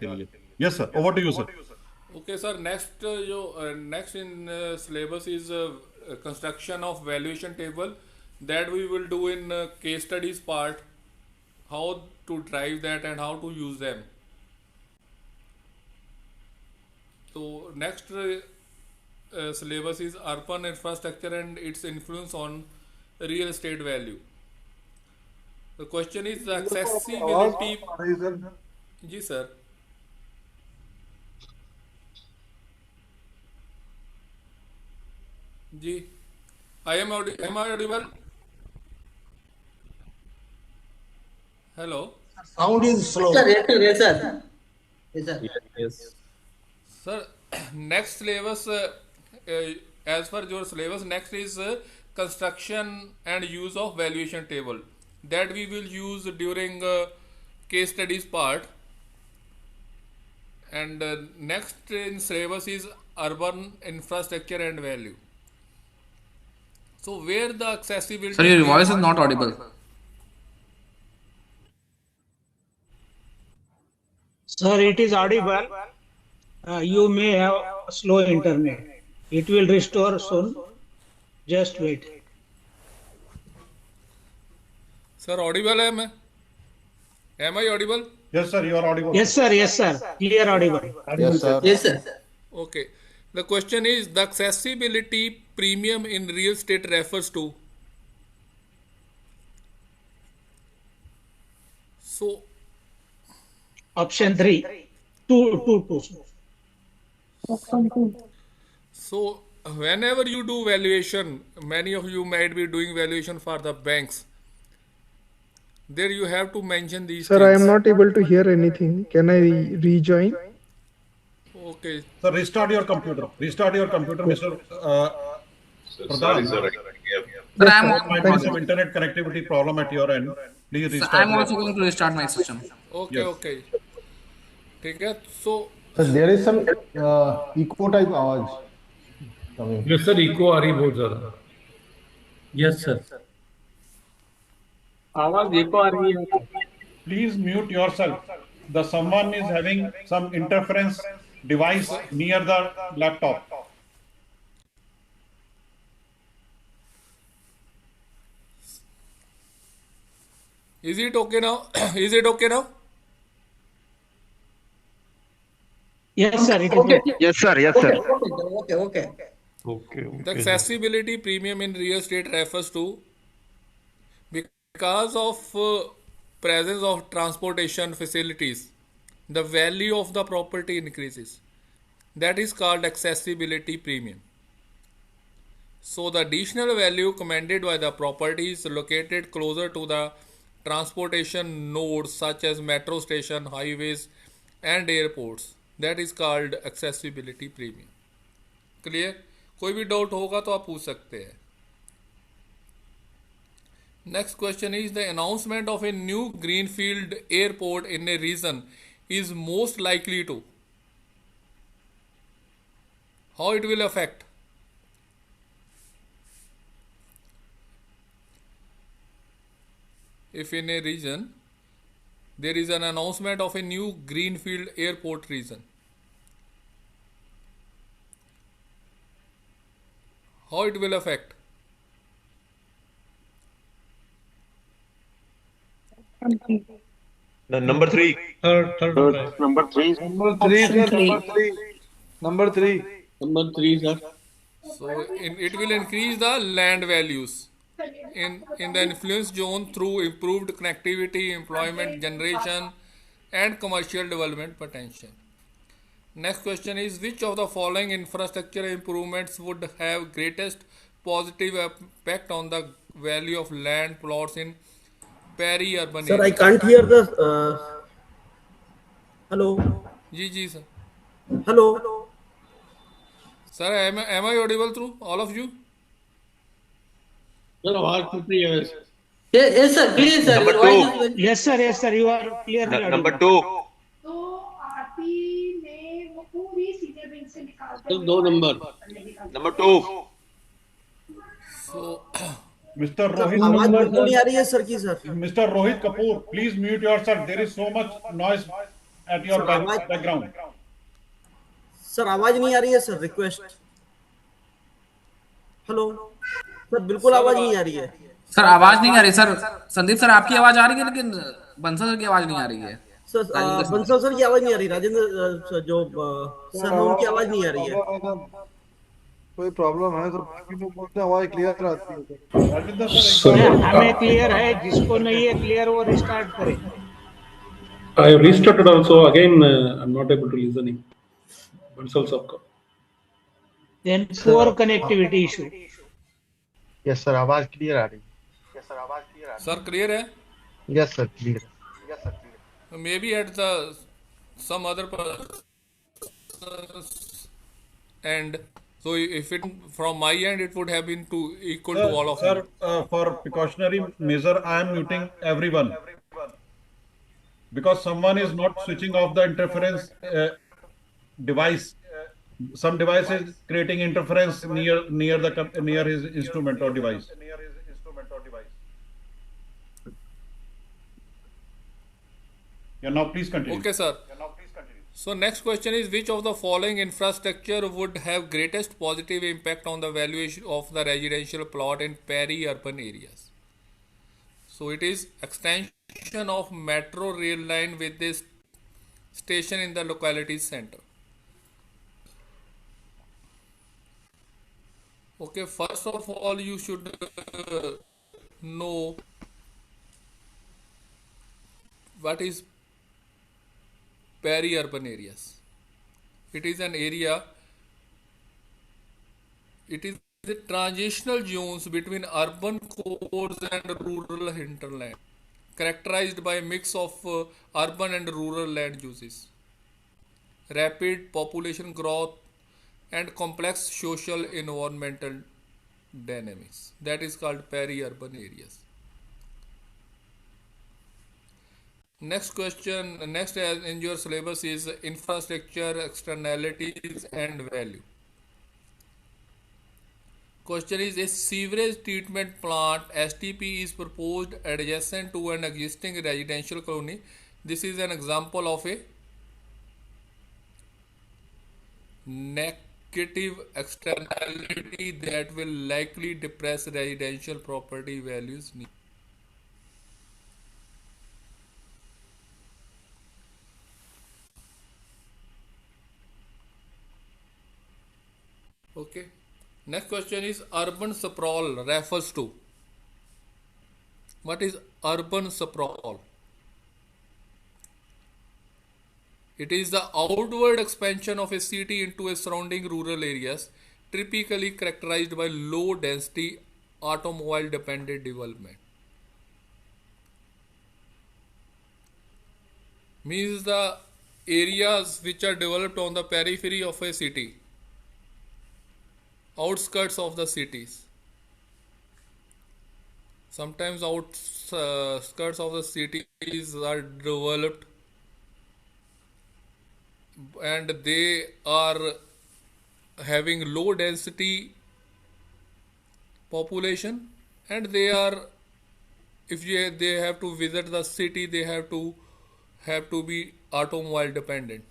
के लिए. Yes sir, over to you sir. Okay sir, next in syllabus is construction of valuation table that we will do in case studies part, how to drive that and how to use them. So next syllabus is urban infrastructure and its influence on real estate value. The question is the accessibility. Ji sir. Ji. Am I audible? Hello. Sound is slow. Sir, yes, sir. Yes, sir. Yes. Sir, next syllabus, as per your syllabus, next is construction and use of valuation table that we will use during case studies part. And next in syllabus is urban infrastructure and value. So where the accessibility. Sir, your voice is not audible. Sir, it is audible. You may have slow internet. It will restore soon. Just wait. Sir, audible am I? Am I audible? Yes sir, you are audible. Yes, sir. Yes, sir. Clear audible. Yes, sir. Yes, sir. Okay. The question is the accessibility premium in real estate refers to. So Option 3. 2. So whenever you do valuation, many of you might be doing valuation for the banks. There you have to mention these Sir, things. I am not able to hear anything. Can I rejoin? Okay. Sir, restart your computer. Restart your computer, Mr. Sorry, Pradhan. sir. Sir, I am There might be some internet connectivity problem at your end. Please Sir, restart. I am also going to restart my system. Okay, Yes. okay. ठीक है. So There is some echo type आवाज coming. Yes sir eco आ रही है बहुत ज्यादा. Yes sir आवाज eco आ रही है. Please mute yourself. The someone is having some interference device near the laptop. is it okay now? Is it okay now? Yes, sir. It is okay. Yes, sir. Yes, sir. Okay. The accessibility premium in real estate refers to because of presence of transportation facilities, the value of the property increases. That is called accessibility premium. So the additional value commanded by the property is located closer to the transportation nodes such as metro station, highways and airports. That is called accessibility premium. Clear? कोई भी doubt होगा तो आप पूछ सकते हैं. Next question is the announcement of a new greenfield airport in a region is most likely to. How it will affect? If in a region there is an announcement of a new greenfield airport region, how it will affect? Number 3. Third Number 3. Number 3 sir. So it will increase the land values in the influence zone through improved connectivity, employment generation and commercial development potential. Next question is which of the following infrastructure improvements would have greatest positive impact on the value of land plots in peri-urban Sir, I areas? can't hear the. Hello. जी sir. Hello. Sir, am I audible through all of you? Sir आवाज टूट रही है. Yes, sir. Please, sir. Number Your voice 2. is very- Yes, sir. Yes, sir. You are clearly Number audible. 2. तो RP में वो पूरी सीधे बिल से निकालते sir 2 number. Number 2. So Mr. Rohit आवाज Kapoor, नहीं आ रही है सर की sir. Mr. Rohit Kapoor, please mute yourself. There is so much noise at your background. Sir आवाज नहीं आ रही है सर, रिक्वेस्ट। हेलो सर, बिल्कुल आवाज नहीं आ रही है। सर आवाज नहीं आ रही सर। संदीप सर आपकी आवाज आ रही है, लेकिन बंसल सर की आवाज नहीं आ रही है। Sir Rajendra sir Bansal sir की आवाज नहीं आ रही, राजेंद्र जो सर है उनकी आवाज नहीं आ रही है। कोई प्रॉब्लम है तो बाकी लोग बोलते हैं आवाज क्लियर आती है सर। राजेंद्र सर एक Sir, बार हमें क्लियर है, जिसको नहीं है क्लियर वो रिस्टार्ट करे। I have restarted also. Again, I'm not able to listening. Bansal sir का. Then poor connectivity issue. Yes sir, आवाज क्लियर आ रही सर क्लियर है? है। Yes sir, clear. May be at the some other end. So if it from my end, it would have been to equal to all of you. Sir, for precautionary measure, I am muting everyone because someone is not switching off the interference device. Some device is creating interference near his instrument or device. Yeah, now please continue. Okay, sir. So next question is, which of the following infrastructure would have greatest positive impact on the valuation of the residential plot in peri-urban areas? So it is extension of metro rail line with this station in the locality center. Okay, first of all, you should know what is peri-urban areas. It is an area, it is the transitional zones between urban cores and rural hinterland, characterized by a mix of urban and rural land uses, rapid population growth, and complex social environmental dynamics. That is called peri-urban areas. Next question, next as in your syllabus is infrastructure, externalities and value. Question is, a sewerage treatment plant STP is proposed adjacent to an existing residential colony. This is an example of a negative externality that will likely depress residential property values. Okay. Next question is, urban sprawl refers to. What is urban sprawl? It is the outward expansion of a city into a surrounding rural areas, typically characterized by low density automobile dependent development. Means the areas which are developed on the periphery of a city, outskirts of the cities. Sometimes outskirts of the cities are developed and they are having low density population, and they are, if they have to visit the city, they have to be automobile dependent.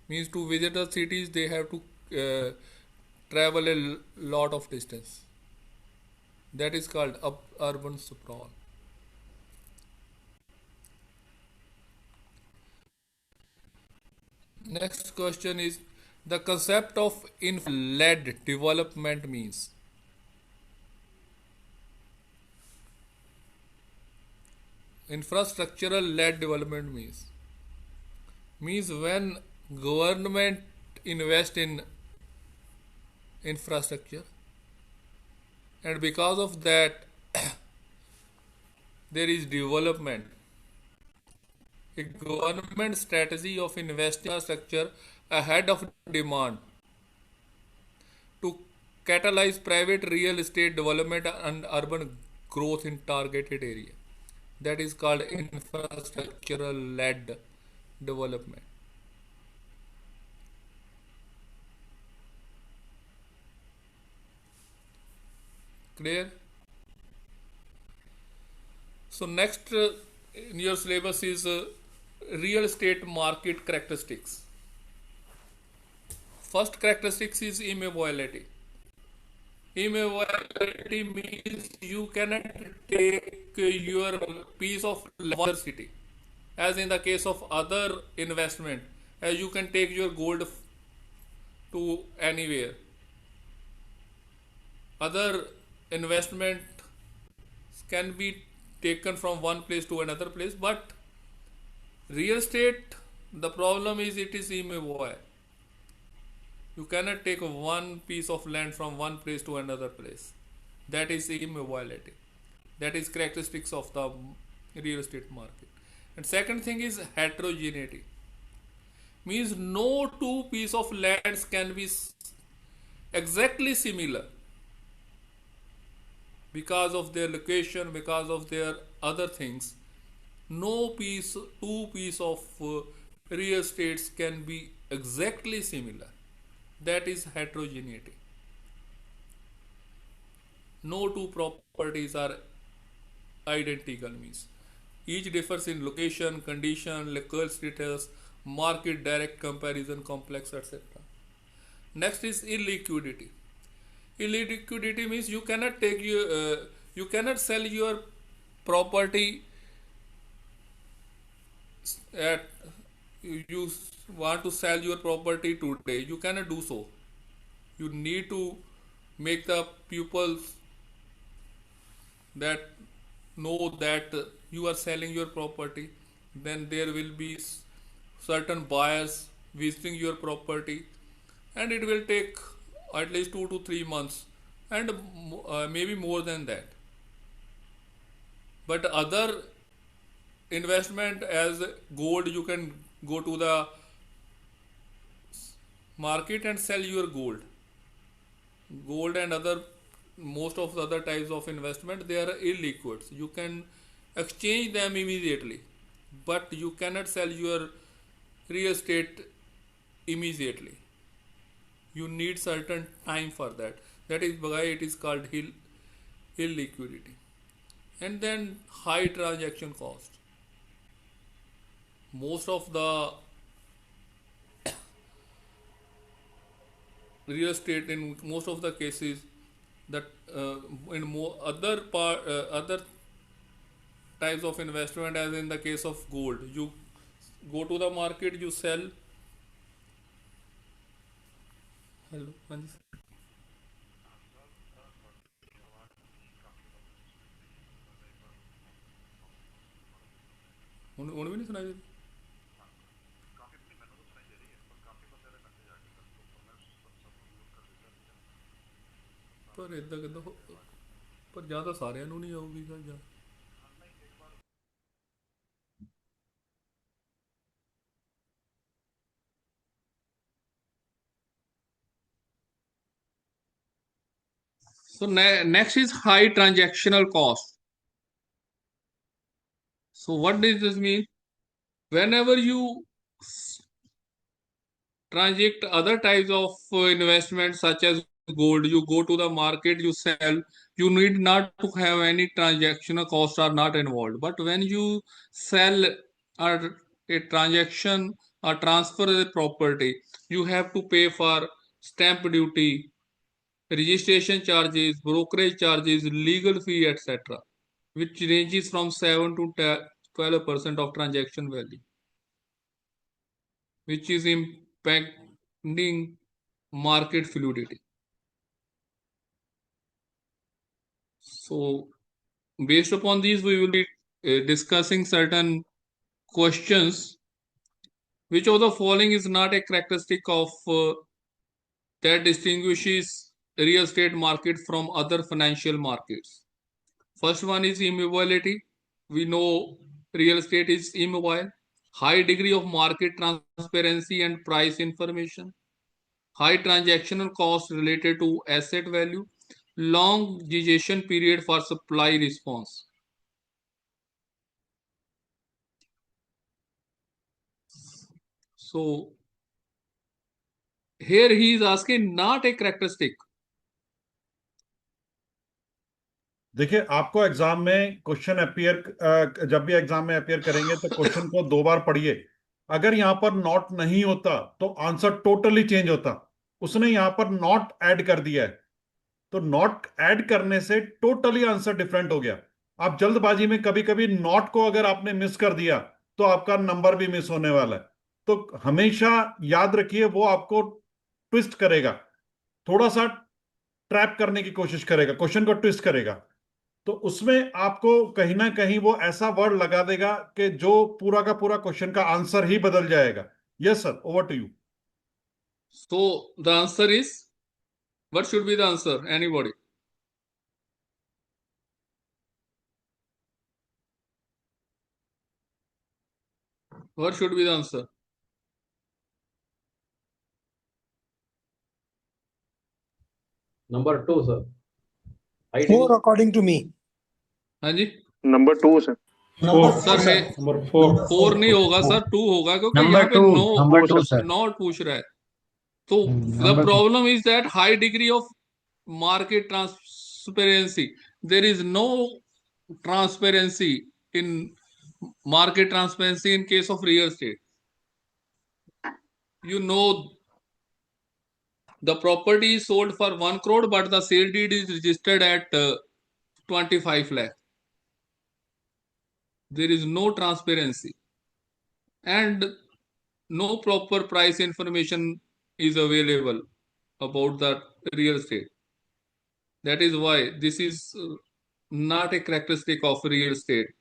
Means to visit the cities they have to travel a lot of distance. That is called urban sprawl. Next question is, the concept of led development means. Infrastructural led development means when government invest in infrastructure, and because of that there is development. A government strategy of investing in infrastructure ahead of demand to catalyze private real estate development and urban growth in targeted area. That is called infrastructural led development. Clear? So next in your syllabus is real estate market characteristics. First characteristics is immobility. Immobility means you cannot take your piece of land city, as in the case of other investment, as you can take your gold to anywhere. Other investment can be taken from one place to another place, but real estate, the problem is it is immobile. You cannot take one piece of land from one place to another place. That is immobility. That is characteristics of the real estate market. And second thing is heterogeneity. Means no two piece of lands can be exactly similar because of their location, because of their other things. No two piece of real estates can be exactly similar. That is heterogeneity. No two properties are identical, means each differs in location, condition, legal status, market, direct comparison, complex, etc. Next is illiquidity. Illiquidity means you cannot you cannot sell your property at you want to sell your property today. You cannot do so. You need to make the pupils that know that you are selling your property. Then there will be certain buyers visiting your property, and it will take at least 2 to 3 months, and maybe more than that. But other investment as gold, you can go to the market and sell your gold and other, most of the other types of investment, they are illiquids. You can exchange them immediately, but you cannot sell your real estate immediately. You need certain time for that. That is why it is called illiquidity. And then high transaction cost. Most of the real estate, in most of the cases, that in other types of investment, as in the case of gold, you go to the market, you sell. Hello, ਹੁਣ ਵੀ ਨਹੀਂ ਸੁਣਾਈ ਦੇ ਪਰ ਇਦਾਂ ਕਿੱਦਾਂ ਪਰ ਜਾਂ ਤਾਂ ਸਾਰਿਆਂ ਨੂੰ ਨਹੀਂ ਆਊਗੀ ਜਾਂ So next is high transactional cost. So what does this mean? Whenever you transact other types of investment such as gold, you go to the market, you sell, you need not to have any transactional costs are not involved. But when you sell a transaction or transfer a property, you have to pay for stamp duty, registration charges, brokerage charges, legal fee, etc., which ranges from 7 to 12% of transaction value, which is impacting market fluidity. So, based upon these, we will be discussing certain questions. Which of the following is not a characteristic of that distinguishes real estate market from other financial markets? First one is immobility. We know real estate is immobile. High degree of market transparency and price information. High transactional cost related to asset value. Long gestation period for supply response. So here he is asking not a characteristic. देखिए, आपको exam में question appear, जब भी exam में appear करेंगे तो question को 2 बार पढ़िए। अगर यहां पर नॉट नहीं होता तो आंसर टोटली चेंज होता। उसने यहां पर नॉट ऐड कर दिया है, तो नॉट ऐड करने से टोटली आंसर डिफरेंट हो गया। आप जल्दबाजी में कभी कभी नॉट को अगर आपने मिस कर दिया तो आपका नंबर भी मिस होने वाला है। तो हमेशा याद रखिए, वो आपको ट्विस्ट करेगा, थोड़ा सा ट्रैप करने की कोशिश करेगा, क्वेश्चन को ट्विस्ट करेगा। तो उसमें आपको कहीं ना कहीं वो ऐसा वर्ड लगा देगा कि जो पूरा का पूरा क्वेश्चन का आंसर ही बदल जाएगा। Yes sir, over to you. So the answer is, what should be the answer? Anybody? What should be the answer? Number 2, sir. Four, according to me. हाँ जी, Number 2, sir. सर है Number 4. 4 नहीं होगा sir, 2 होगा, क्योंकि Number यहाँ पे two. No Number two, sir. Not पूछ रहा है। तो the Number two. Problem is that high degree of market transparency, there is no transparency in market transparency in case of real estate. You know, the property is sold for 1 crore, but the sale deed is registered at 25 lakh. There is no transparency and no proper price information is available about the real estate. That is why this is not a characteristic of real estate.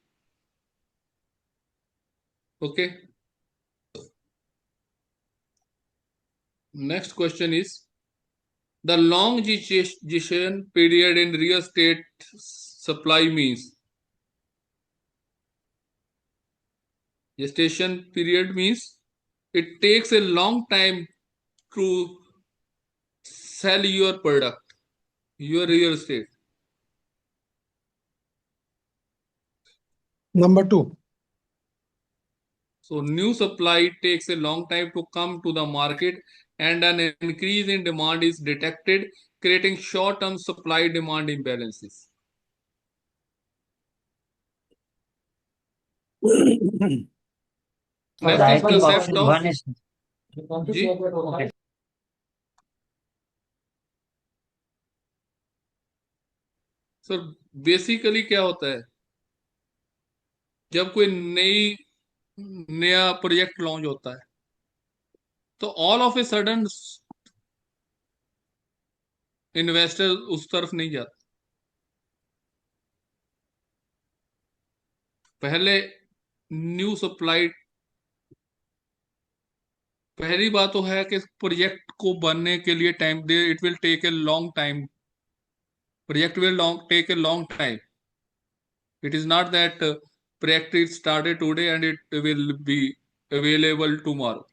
Okay. Next question is, the long gestation period in real estate supply means, gestation period means it takes a long time to sell your product, your real estate. Number two. So new supply takes a long time to come to the market and an increase in demand is detected, creating short-term supply demand imbalances. Next is concept of जी, sir basically क्या होता है, जब कोई नया project launch होता है तो all of a sudden investor उस तरफ नहीं जाता। पहले न्यू सप्लाई, पहली बात तो है कि प्रोजेक्ट को बनने के लिए टाइम दे, it will take a long time, project will take a long time. It is not that project is started today and it will be available tomorrow.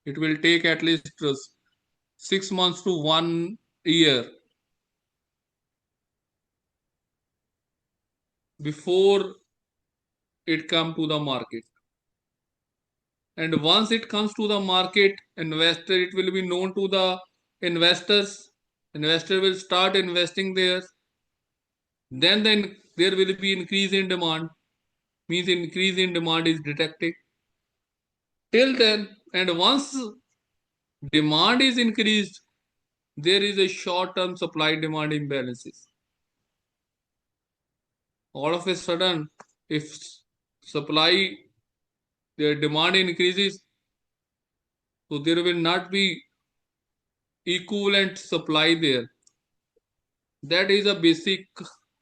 It will take at least 6 months to 1 year before it come to the market. And once it comes to the market, investor, it will be known to the investors. Investor will start investing there. Then there will be increase in demand, means increase in demand is detected. Till then, and once demand is increased, there is a short-term supply-demand imbalances. All of a sudden, if supply, the demand increases, so there will not be equivalent supply there. That is a basic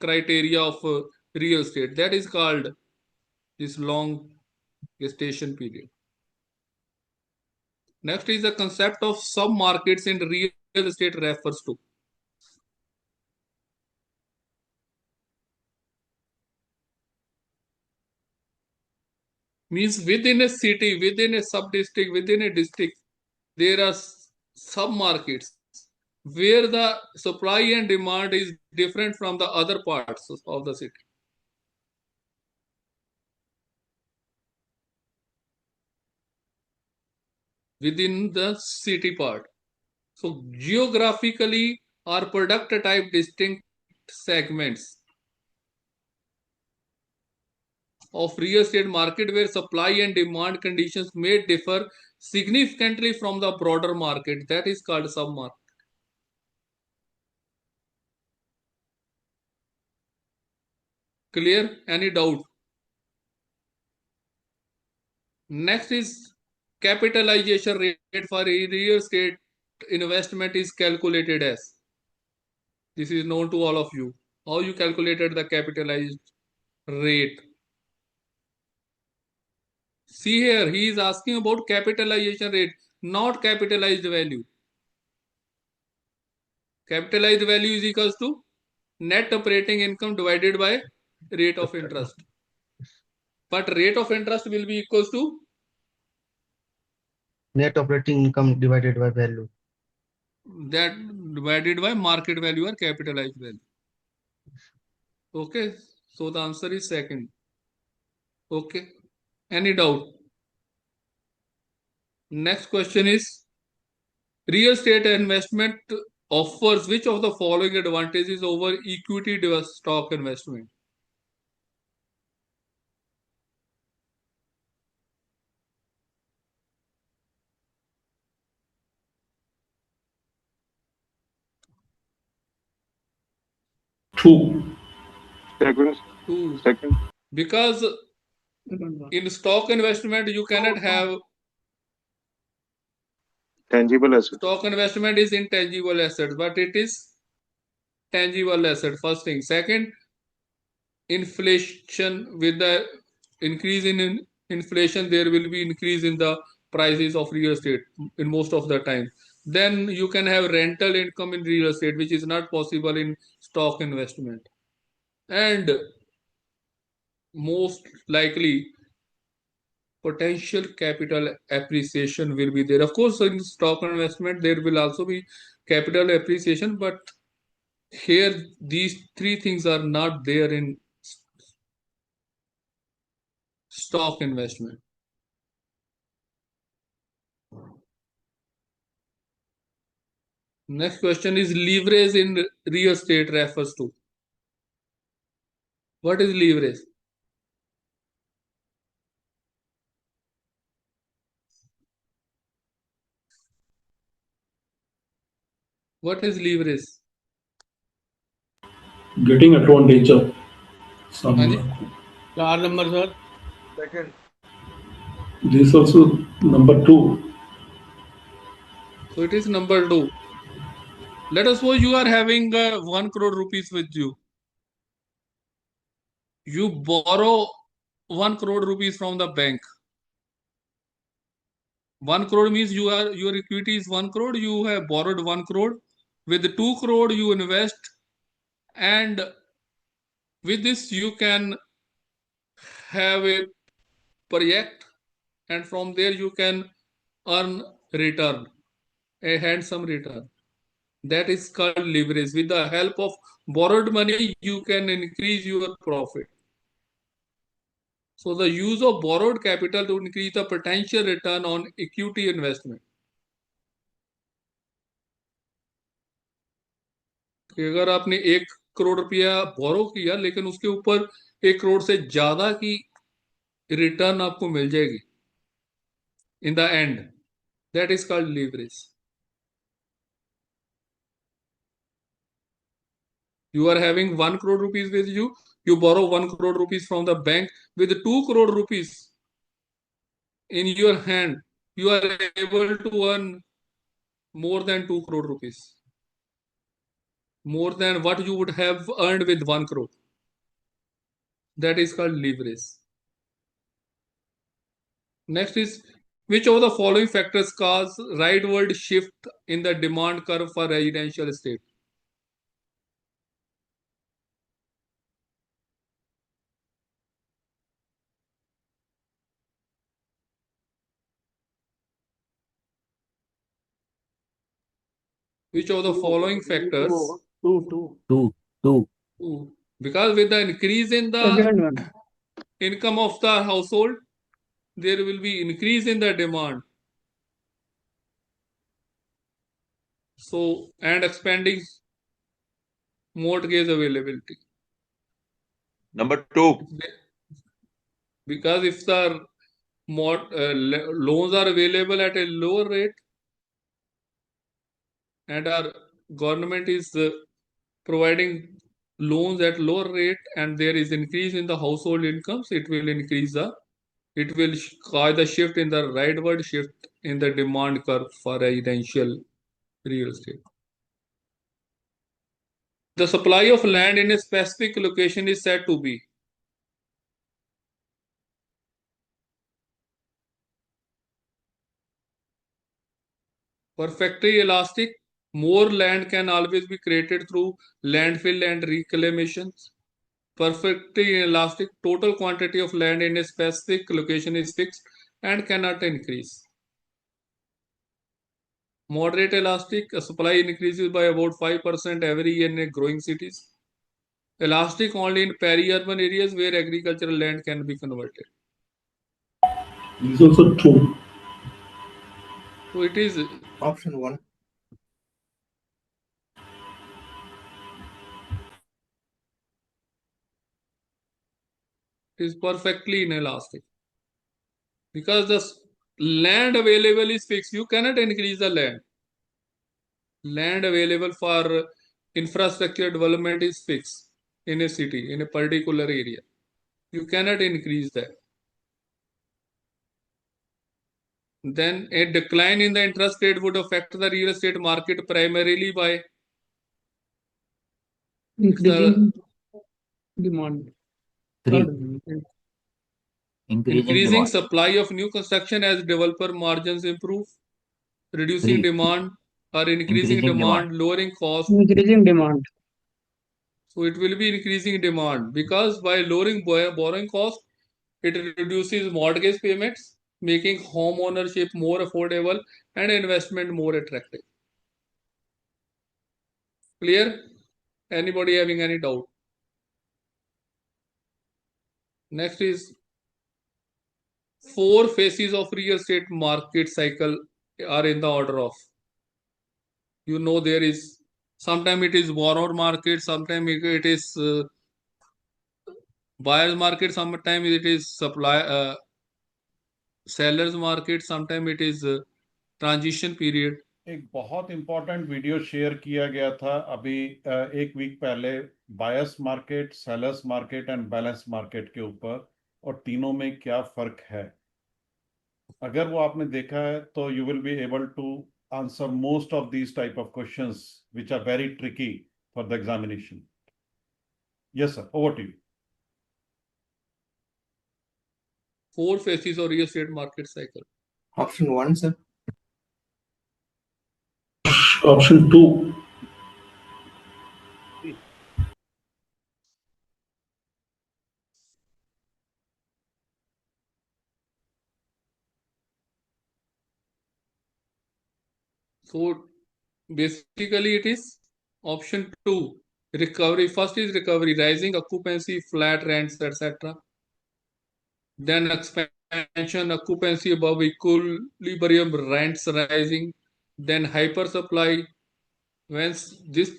criteria of real estate. That is called this long gestation period. Next is the concept of submarkets in real estate refers to. Means within a city, within a sub-district, within a district, there are submarkets where the supply and demand is different from the other parts of the city. Within the city part. So geographically or product type distinct segments of real estate market where supply and demand conditions may differ significantly from the broader market. That is called submarket. Clear? Any doubt? Next is capitalization rate for real estate investment is calculated as. This is known to all of you. How you calculated the capitalized rate? See here, he is asking about capitalization rate, not capitalized value. Capitalized value is equals to net operating income divided by rate of interest. But rate of interest will be equals to net operating income divided by value. that divided by market value or capitalized value. Okay, so the answer is second. Okay, any doubt? Next question is real estate investment offers which of the following advantages over equity stock investment? Two. Second. Because in stock investment you cannot have Tangible assets. Stock investment is intangible assets, but it is tangible asset. First thing. Second, inflation. With the increase in inflation, there will be increase in the prices of real estate in most of the time. Then you can have rental income in real estate, which is not possible in stock investment. And most likely, potential capital appreciation will be there. Of course, in stock investment, there will also be capital appreciation, but here these three things are not there in stock investment. Next question is leverage in real estate refers to. What is leverage? What is leverage? Getting advantage of some. चार number sir. Second. This also number 2. So it is number 2. Let us suppose you are having 1 crore rupees with you. You borrow 1 crore rupees from the bank. 1 crore means your equity is 1 crore. You have borrowed 1 crore. With 2 crore you invest, and with this you can have a project, and from there you can earn return, a handsome return. That is called leverage. With the help of borrowed money, you can increase your profit. So the use of borrowed capital to increase the potential return on equity investment. कि अगर आपने 1 करोड़ रुपया बोरो किया लेकिन उसके ऊपर 1 करोड़ से ज्यादा की रिटर्न आपको मिल जाएगी in the end, that is called leverage. You are having 1 crore rupees with you, you borrow 1 crore rupees from the bank. With 2 crore rupees in your hand, you are able to earn more than 2 crore rupees, more than what you would have earned with 1 crore. That is called leverage. Next is which of the following factors cause rightward shift in the demand curve for residential estate? Which of the following factors? Two. Because with the increase in the income of the household, there will be increase in the demand. So, and expanding mortgage availability. Number 2. Because if the loans are available at a lower rate and our government is providing loans at lower rate and there is increase in the household incomes, it will cause the shift in the rightward shift in the demand curve for residential real estate. The supply of land in a specific location is said to be perfectly elastic. More land can always be created through landfill and reclamations. Perfectly elastic, total quantity of land in a specific location is fixed and cannot increase. Moderate elastic, supply increases by about 5% every year in growing cities. Elastic only in peri-urban areas where agricultural land can be converted. Is also true. So it is Option 1. perfectly inelastic. Because the land available is fixed, you cannot increase the land. Land available for infrastructure development is fixed in a city, in a particular area. You cannot increase that. Then a decline in the interest rate would affect the real estate market primarily by increasing demand. 3. Increasing supply of new construction as developer margins improve, reducing 3. demand or increasing demand, lowering cost. Increasing demand. So it will be increasing demand because by lowering borrowing cost, it reduces mortgage payments, making home ownership more affordable and investment more attractive. Clear? Anybody having any doubt? Next is 4 phases of real estate market cycle are in the order of. You know there is, sometimes it is borrower market, sometimes it is buyer's market, sometimes it is seller's market, sometimes it is transition period. एक बहुत important video share किया गया था अभी एक week पहले buyers market, sellers market and balance market के ऊपर, और तीनों में क्या फर्क है। अगर वो आपने देखा है तो you will be able to answer most of these type of questions which are very tricky for the examination. Yes sir, over to you. 4 phases of real estate market cycle. Option 1, sir. Option 2. So basically it is option 2. Recovery. First is recovery, rising occupancy, flat rents, etc. Then expansion, occupancy above equilibrium, rents rising. Then hyper supply. Once this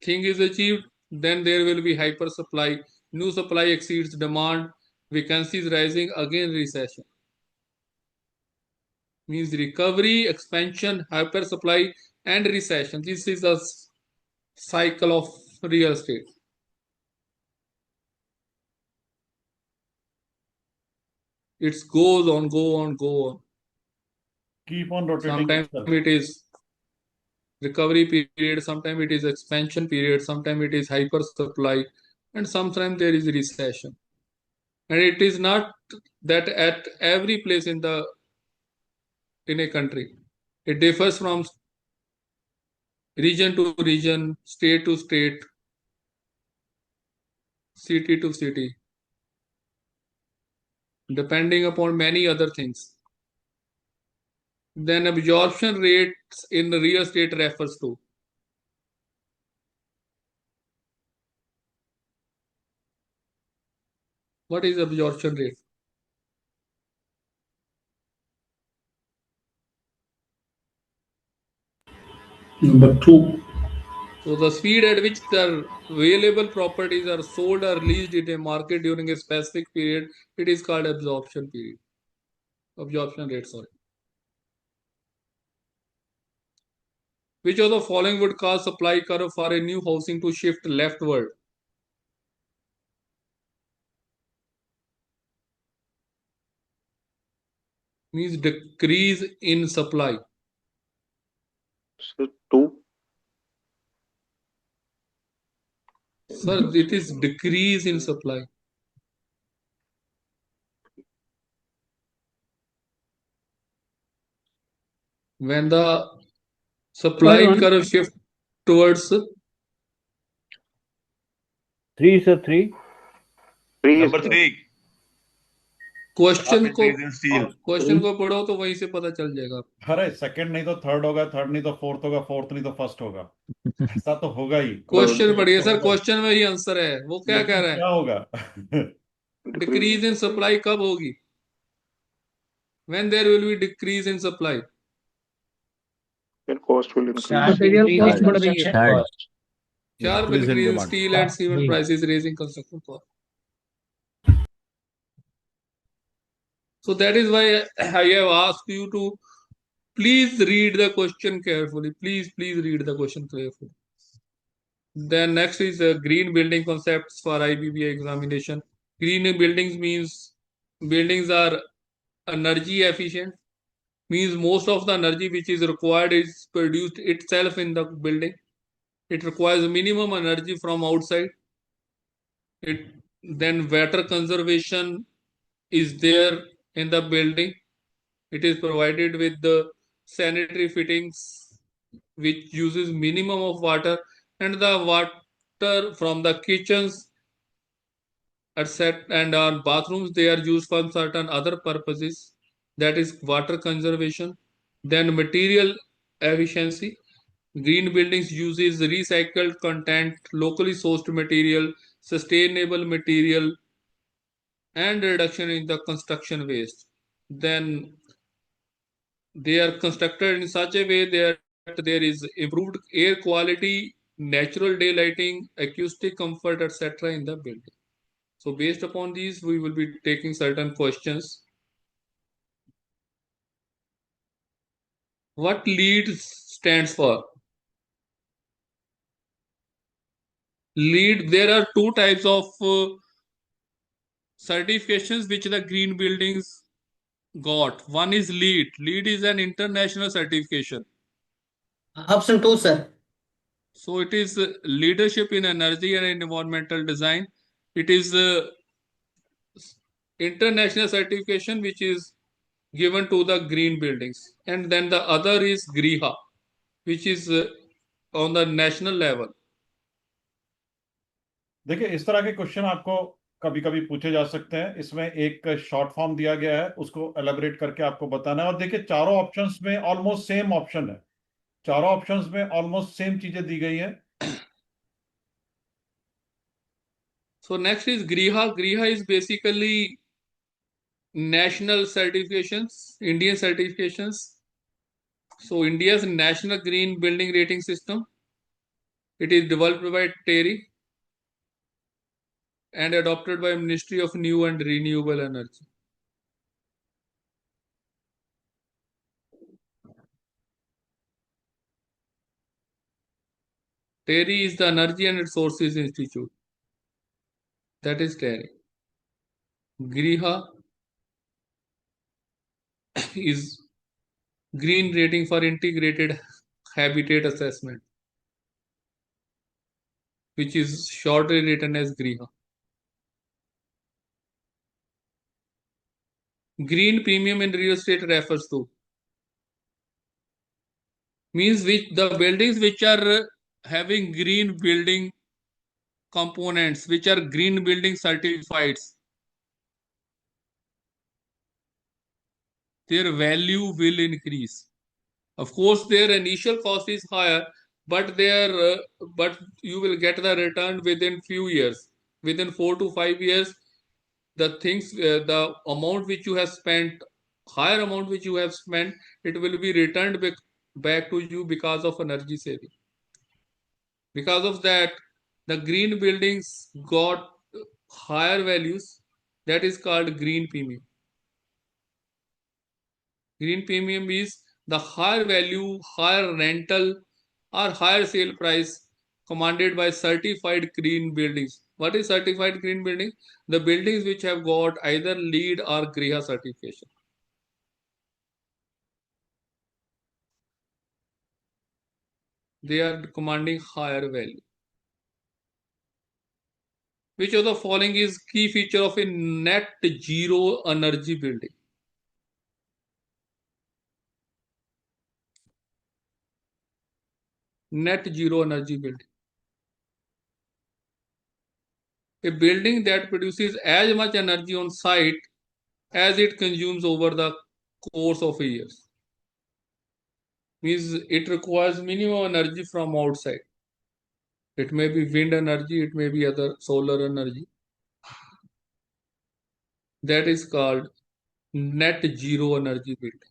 thing is achieved, then there will be hyper supply. New supply exceeds demand. Vacancies rising, again recession. Means recovery, expansion, hyper supply, and recession. This is a cycle of real estate. It goes on, go on. Keep on rotating. Sometimes it is recovery period, sometimes it is expansion period, sometimes it is hyper supply, and sometimes there is recession. And it is not that at every place in a country. It differs from region to region, state to state, city to city, depending upon many other things. Then absorption rates in the real estate refers to. What is absorption rate? Number 2. So the speed at which the available properties are sold or leased in a market during a specific period, it is called absorption period. Absorption rate, sorry. Which of the following would cause supply curve for a new housing to shift leftward? Means decrease in supply. So 2. Sir, it is decrease in supply. When the supply curve shift towards 3, sir, 3. 3 is Number correct. 3. Question को Increase in steel. Question को पढ़ो तो वहीं से पता चल जाएगा। अरे सेकंड नहीं तो थर्ड होगा, थर्ड नहीं तो फोर्थ होगा, फोर्थ नहीं तो फर्स्ट होगा, ऐसा तो होगा ही। क्वेश्चन पढ़िए सर, क्वेश्चन में ही आंसर है। वो क्या कह रहा है? क्या होगा? डिक्रीज इन सप्लाई कब होगी? When there will be decrease in supply? Then cost will increase. Material cost बढ़ रही है। Sharp increase in steel and cement prices, raising construction cost. So that is why I have asked you to please read the question carefully. Please read the question carefully. Then next is green building concepts for IBBI examination. Green buildings means buildings are energy efficient. Means most of the energy which is required is produced itself in the building. It requires minimum energy from outside. Then water conservation is there in the building. It is provided with the sanitary fittings which uses minimum of water, and the water from the kitchens and on bathrooms, they are used for certain other purposes, that is water conservation. Then material efficiency. Green buildings uses recycled content, locally sourced material, sustainable material, and reduction in the construction waste. Then they are constructed in such a way that there is improved air quality, natural daylighting, acoustic comfort, etc. in the building. So based upon these, we will be taking certain questions. What LEED stands for? LEED, there are two types of certifications which the green buildings got. One is LEED. LEED is an international certification. Option 2, sir. So it is leadership in energy and environmental design. It is international certification which is given to the green buildings. And then the other is GRIHA, which is on the national level. देखिए, इस तरह के question आपको कभी कभी पूछे जा सकते हैं। इसमें एक शॉर्ट फॉर्म दिया गया है, उसको एलेबरेट करके आपको बताना है। और देखिए, चारों ऑप्शंस में ऑलमोस्ट सेम ऑप्शन है, चारों ऑप्शंस में ऑलमोस्ट सेम चीजें दी गई हैं। So next is GRIHA. GRIHA is basically national certifications, Indian certifications. So India's national green building rating system. It is developed by TERI and adopted by Ministry of New and Renewable Energy. TERI is the Energy and Resources Institute. That is TERI. GRIHA is Green Rating for Integrated Habitat Assessment, which is shortly written as GRIHA. Green premium in real estate refers to means which the buildings which are having green building components, which are green building certified, their value will increase. Of course, their initial cost is higher, but but you will get the return within few years. Within 4 to 5 years, the amount which you have spent, higher amount which you have spent, it will be returned back to you because of energy saving. Because of that, the green buildings got higher values. That is called green premium. Green premium is the higher value, higher rental, or higher sale price commanded by certified green buildings. What is certified green building? The buildings which have got either LEED or GRIHA certification. They are commanding higher value. Which of the following is key feature of a net zero energy building? Net zero energy building. A building that produces as much energy on site as it consumes over the course of a year. Means it requires minimum energy from outside. It may be wind energy, it may be other solar energy. That is called net zero energy building.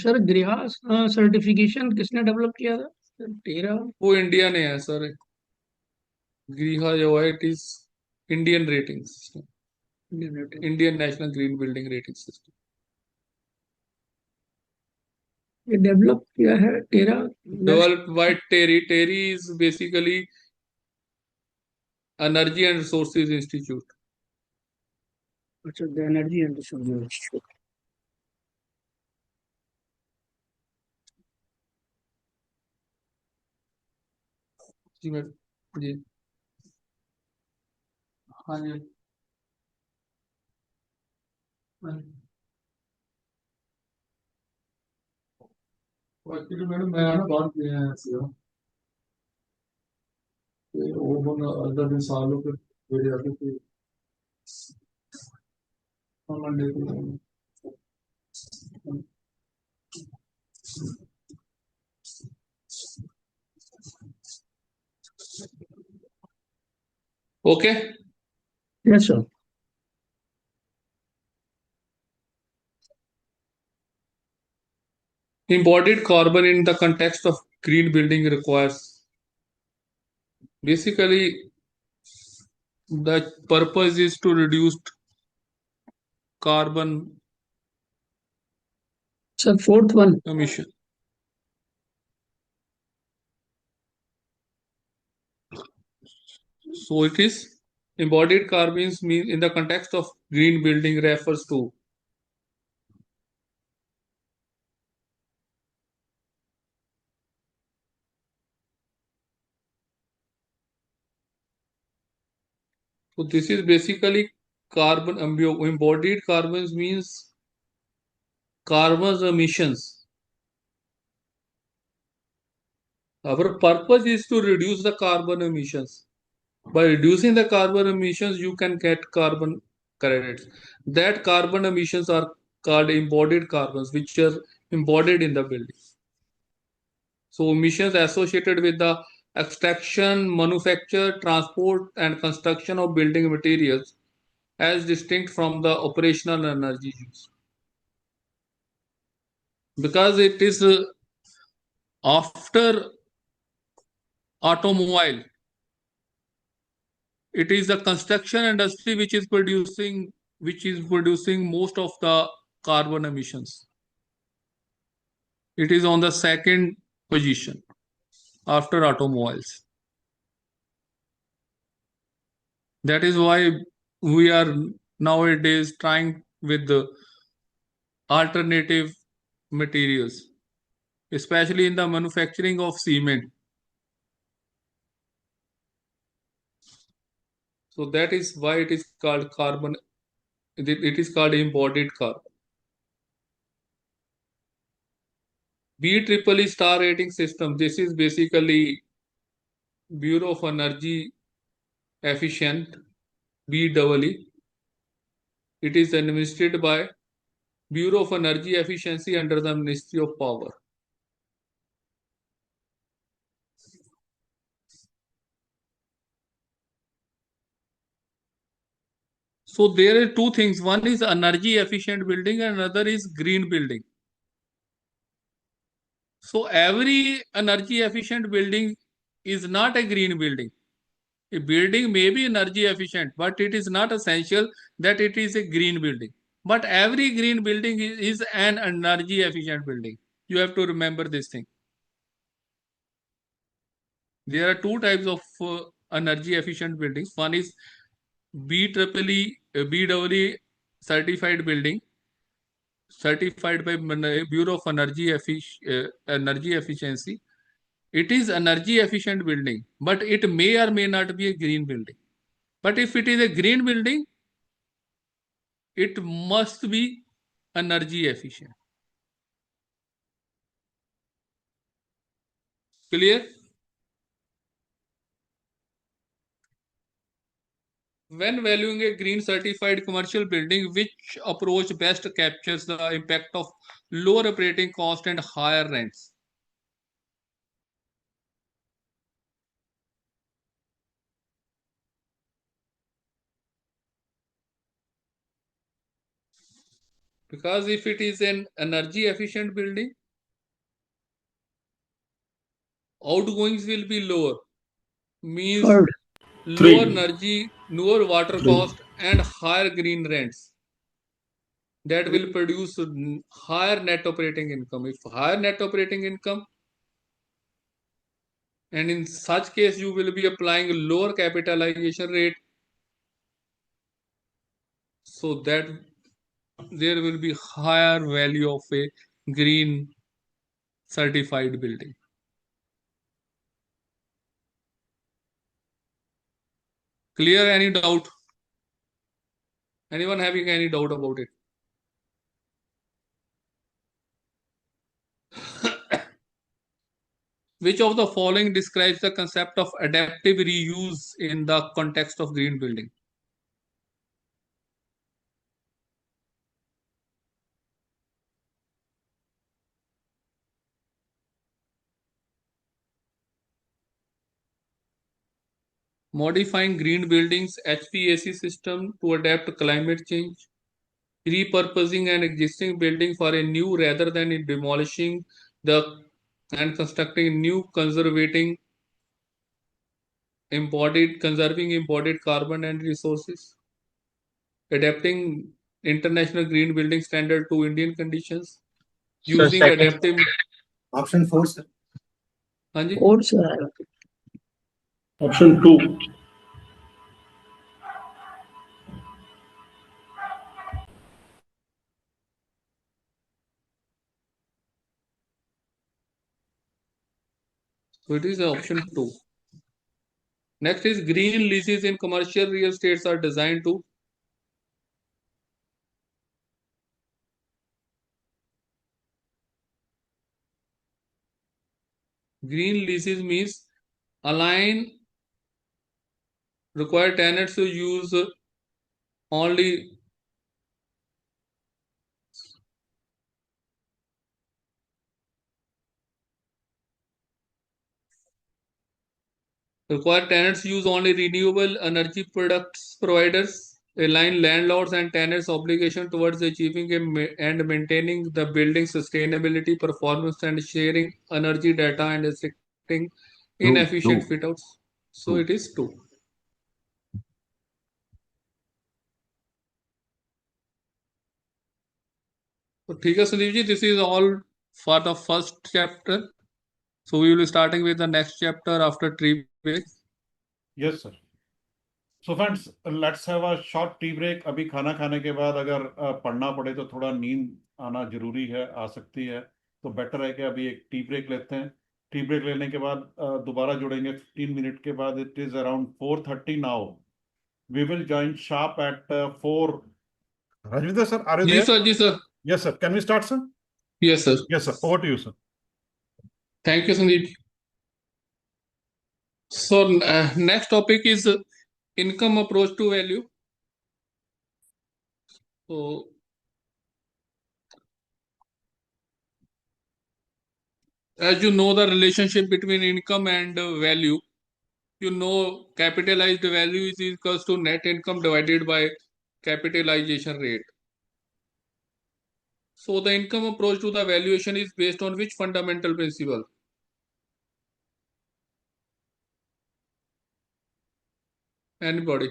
Sir गृह certification किसने develop किया था? तेरा वो India ने है sir. गृह जो है it is Indian rating system, Indian national green building rating system. ये डेवलप किया है तेरा. Developed by TERI. TERI is basically Energy and Resources Institute. अच्छा, the energy and resources. Ji madam ji. हाँ जी. एक्चुअली मैडम मैं ना बात किए हैं ऐसे हो वो बन अदर दिन सालों के मेरे आगे के मंडे को. Okay. Yes sir. Embodied carbon in the context of green building requires basically the purpose is to reduce carbon. Sir fourth one. Emission. So it is embodied carbons mean in the context of green building refers to so this is basically carbon embodied carbons means carbon emissions. Our purpose is to reduce the carbon emissions. By reducing the carbon emissions, you can get carbon credits. That carbon emissions are called embodied carbons, which are embodied in the building. So emissions associated with the extraction, manufacture, transport, and construction of building materials as distinct from the operational energy use. Because it is after automobile, it is the construction industry which is producing most of the carbon emissions. It is on the second position after automobiles. That is why we are nowadays trying with the alternative materials, especially in the manufacturing of cement. So that is why it is called carbon. It is called embodied carbon. BEEE star rating system. This is basically Bureau of Energy Efficient, BEE. It is administered by Bureau of Energy Efficiency under the Ministry of Power. So there are two things. One is energy efficient building and another is green building. So every energy efficient building is not a green building. A building may be energy efficient, but it is not essential that it is a green building. But every green building is an energy efficient building. You have to remember this thing. There are two types of energy efficient buildings. One is BEE certified building, certified by Bureau of Energy Efficiency. It is energy efficient building, but it may or may not be a green building. But if it is a green building, it must be energy efficient. Clear? When valuing a green certified commercial building, which approach best captures the impact of lower operating cost and higher rents? Because if it is an energy efficient building, outgoings will be lower, means Third. lower Three. energy, lower water Three. cost, and higher green rents. That will produce higher net operating income. If higher net operating income, and in such case you will be applying lower capitalization rate, so that there will be higher value of a green certified building. Clear? Any doubt? Anyone having any doubt about it? Which of the following describes the concept of adaptive reuse in the context of green building? Modifying green buildings HVAC system to adapt climate change, repurposing an existing building for a new rather than in demolishing the and constructing new, conserving embodied carbon and resources, adapting international green building standard to Indian conditions, Sir, using second. adaptive. Option 4, sir. हाँ जी. Fourth, sir. Option 2. So it is option 2. Next is green leases in commercial real estates are designed to green leases means align require tenants to use only require tenants use only renewable energy products providers, align landlords and tenants obligation towards achieving and maintaining the building sustainability performance and sharing energy data and restricting inefficient fit outs. So it is 2. So ठीक है Sandeep ji, this is all for the first chapter. So we will be starting with the next chapter after tea break. Yes, sir. So friends, let's have a short tea break. अभी खाना खाने के बाद अगर पढ़ना पड़े तो थोड़ा नींद आना जरूरी है, आ सकती है, तो बेटर है कि अभी एक टी ब्रेक लेते हैं. टी ब्रेक लेने के बाद दोबारा जुड़ेंगे 15 मिनट के बाद. It is around 4:30 now. We will join sharp at 4. Rajendra sir, are you जी there? सर, जी सर. Yes, sir. Can we start, sir? Yes sir. Yes, sir. Over to you, sir. Thank you Sandeep. So next topic is income approach to value. So as you know the relationship between income and value, you know capitalized value is equals to net income divided by capitalization rate. So the income approach to the valuation is based on which fundamental principle? Anybody?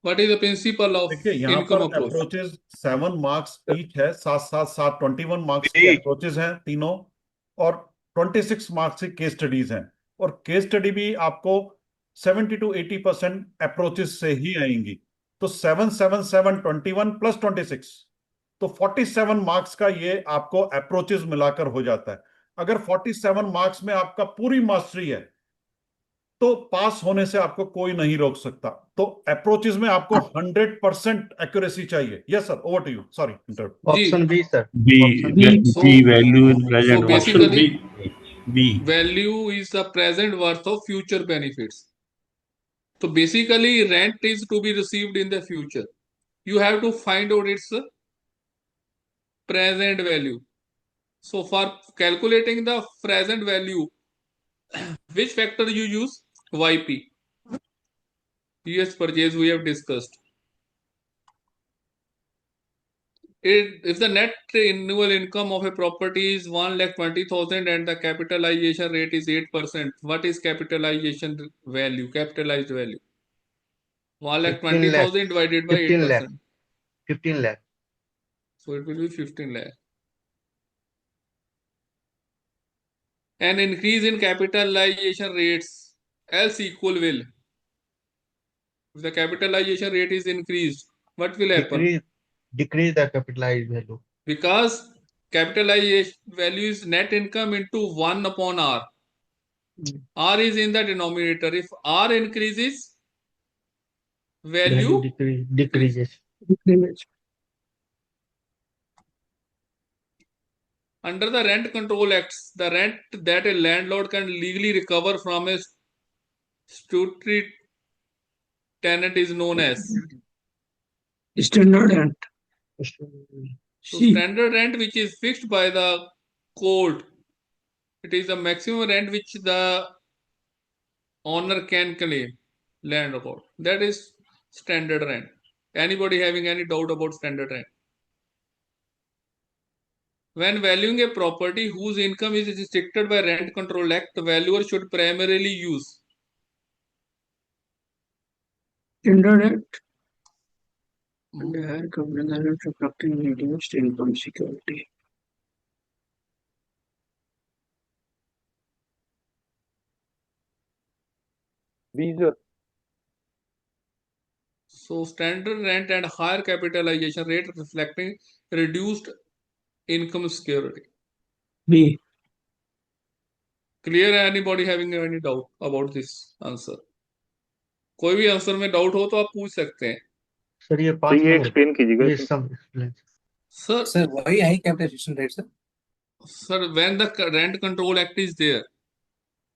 What is the principle of देखिए यहाँ income पर approach? Approaches 7 marks each है, 7 21 marks की approaches हैं तीनों, और 26 marks की case studies हैं। और केस स्टडी भी आपको 70 to 80% अप्रोचेस से ही आएंगी। तो 7 7 7 21 प्लस 26, तो 47 मार्क्स का ये आपको अप्रोचेस मिलाकर हो जाता है। अगर 47 मार्क्स में आपका पूरी मास्टरी है तो पास होने से आपको कोई नहीं रोक सकता। तो अप्रोचेस में आपको 100% एक्यूरेसी चाहिए। Yes sir, over to you, sorry interrupt. Option B, sir. B, B. So, B value in present so worth. Option basically, B. B. value is the present worth of future benefits. So basically, rent is to be received in the future. You have to find out its present value. So for calculating the present value, which factor you use? YP. US purchase we have discussed. If the net annual income of a property is 1,20,000 and the capitalization rate is 8%, what is capitalization value? Capitalized value. 15 lakh. 1,20,000 divided by 15 lakh. 8%. 15 lakh. So it will be 15 lakh. An increase in capitalization rates else equal will. If the capitalization rate is increased, what will happen? Decrease the capitalized value. Because capitalization value is net income into 1 upon R. R is in the denominator. If R increases, value decreases. Under the Rent Control Acts, the rent that a landlord can legally recover from a statutory tenant is known as Standard rent. so standard rent, which is fixed by the court. It is the maximum rent which the owner can claim, landlord. That is standard rent. Anybody having any doubt about standard rent? When valuing a property whose income is restricted by Rent Control Act, the valuer should primarily use Standard rent. And the higher capital rent reflecting reduced income security. B, sir. so standard rent and higher capitalization rate reflecting reduced income security. B. Clear? Anybody having any doubt about this answer? कोई भी answer में doubt हो तो आप पूछ सकते हैं। Sir ये तो ये एक्सप्लेन कीजिएगा। ये सब explain. Sir, why high capitalization rate, sir? Sir, when the Rent Control Act is there,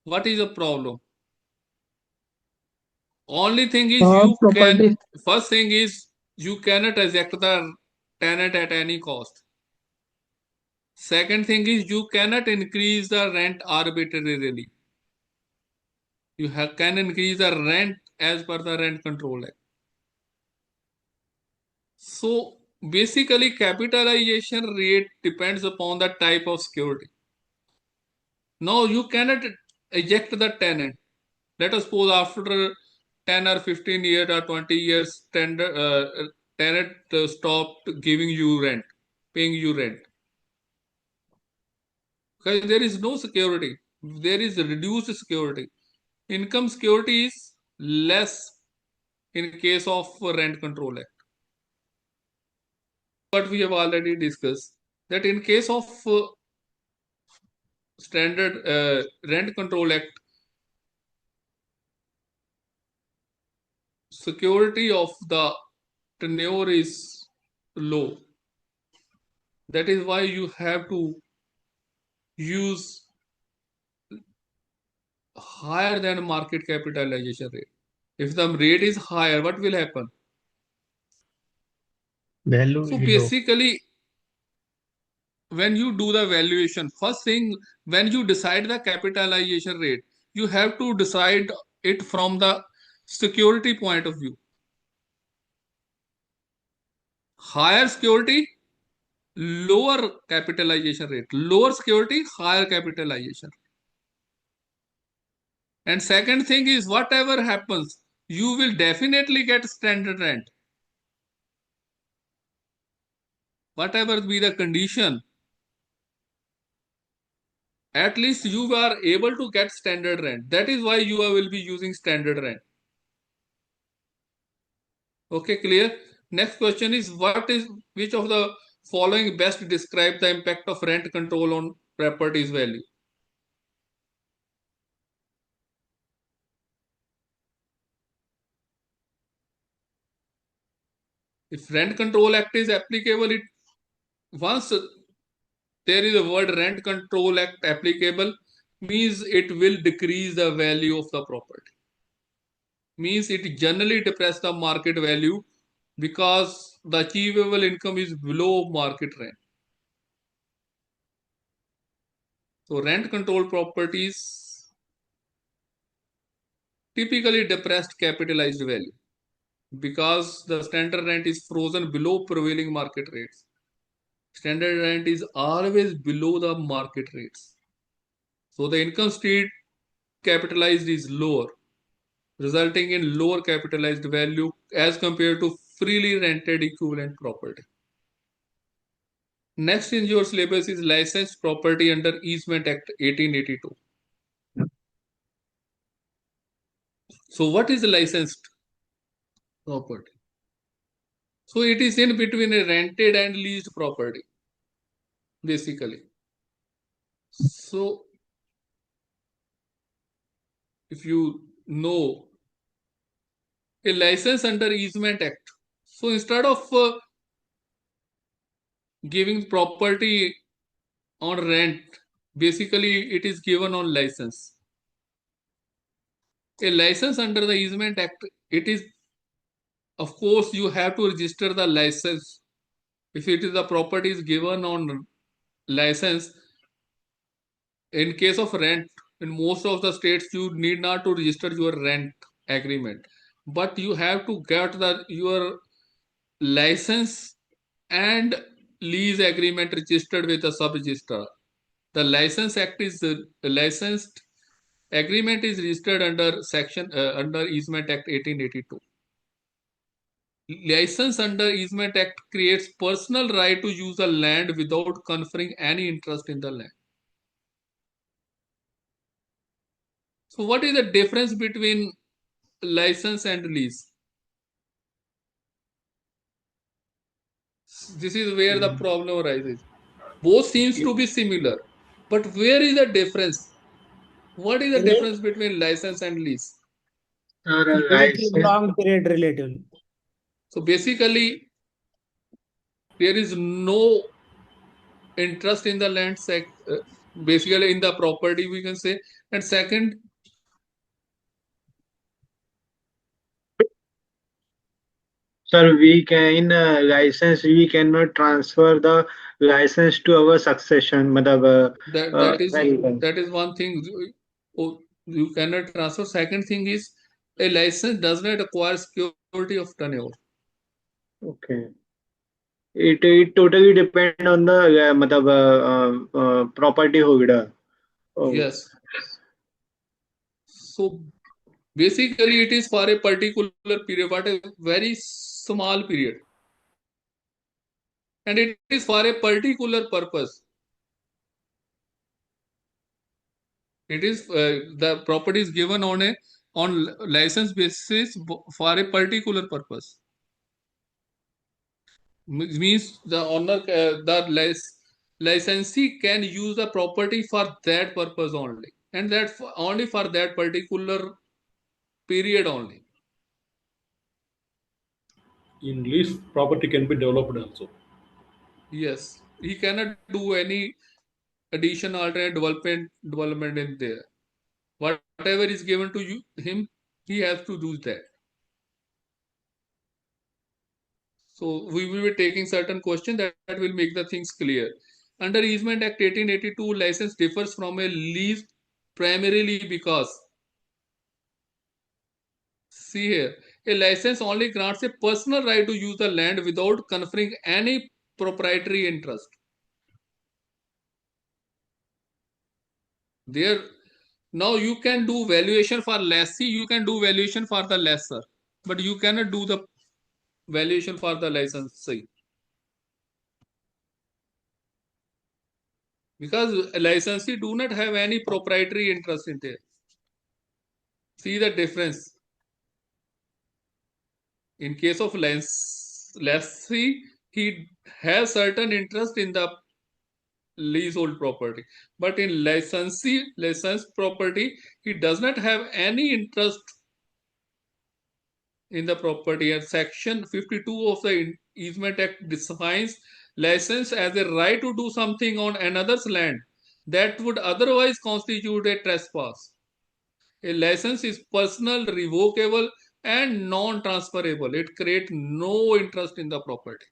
what is the problem? Only thing is first thing is you cannot eject the tenant at any cost. Second thing is you cannot increase the rent arbitrarily. You can increase the rent as per the Rent Control Act. So basically capitalization rate depends upon the type of security. Now you cannot eject the tenant. Let us suppose after 10 or 15 years or 20 years tenant stopped giving you rent, paying you rent. Because there is no security. There is reduced security. Income security is less in case of Rent Control Act. But we have already discussed that in case of standard Rent Control Act, security of the tenure is low. That is why you have to use higher than market capitalization rate. If the rate is higher, what will happen? Value So is basically, when you do the valuation, first thing, when you decide the capitalization rate, you have to decide it from the security point of view. higher security, lower capitalization rate. Lower security, higher capitalization. And second thing is, whatever happens, you will definitely get standard rent. Whatever be the condition, at least you are able to get standard rent. That is why you will be using standard rent. Okay, clear? Next question is, which of the following best describe the impact of rent control on property's value? If Rent Control Act is applicable, once there is a word Rent Control Act applicable, means it will decrease the value of the property. Means it generally depress the market value because the achievable income is below market rent. So rent control properties typically depressed capitalized value because the standard rent is frozen below prevailing market rates. Standard rent is always below the market rates. So the income stream capitalized is lower, resulting in lower capitalized value as compared to freely rented equivalent property. Next in your syllabus is licensed property under Easement Act 1882. So what is licensed property? So it is in between a rented and leased property, basically. So if you know a license under Easement Act, so instead of giving property on rent, basically it is given on license. A license under the Easement Act, it is, of course, you have to register the license. If it is the property is given on license, in case of rent, in most of the states, you need not to register your rent agreement, but you have to get your license and lease agreement registered with the sub-registrar. The license act is licensed agreement is registered under section under Easement Act 1882. License under Easement Act creates personal right to use a land without conferring any interest in the land. So what is the difference between license and lease? This is where the problem arises. Both seems to be similar, but where is the difference? What is the difference between license and lease? Relative long period relatively. So basically, there is no interest in the land basically in the property, we can say. And second, Sir, we can in license we cannot transfer the license to our succession. that is one thing. You cannot transfer. Second thing is, a license does not acquire security of tenure. Okay. It totally depend on the property holder. Oh. Yes. So basically, it is for a particular period, but a very small period, and it is for a particular purpose. It is the property is given on license basis for a particular purpose. Means the owner, licensee can use the property for that purpose only, and that only for that particular period only. In lease, property can be developed also. Yes, he cannot do any addition, alternate development in there. Whatever is given to him, he has to do that. So we will be taking certain questions that will make the things clear. Under Easement Act 1882, license differs from a lease primarily because, see here, A license only grants a personal right to use the land without conferring any proprietary interest. There, now you can do valuation for lessee, you can do valuation for the lessor, but you cannot do the valuation for the licensee. Because licensee do not have any proprietary interest in there. See the difference. In case of lessee, he has certain interest in the leasehold property, but in licensed property, he does not have any interest in the property. And section 52 of the Easement Act defines license as a right to do something on another's land that would otherwise constitute a trespass. A license is personal, revocable, and non-transferable. It creates no interest in the property.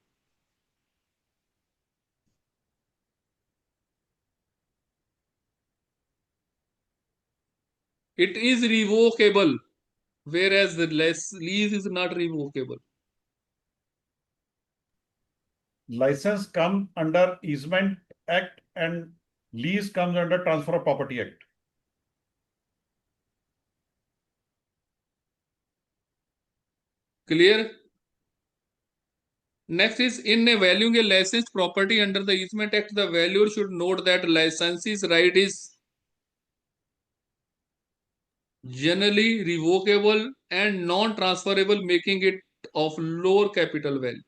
It is revocable, whereas the lease is not revocable. License comes under Easement Act and lease comes under Transfer of Property Act. Clear? Next is, in valuing a licensed property under the Easement Act, the valuer should note that licensee's right is generally revocable and non-transferable, making it of lower capital value.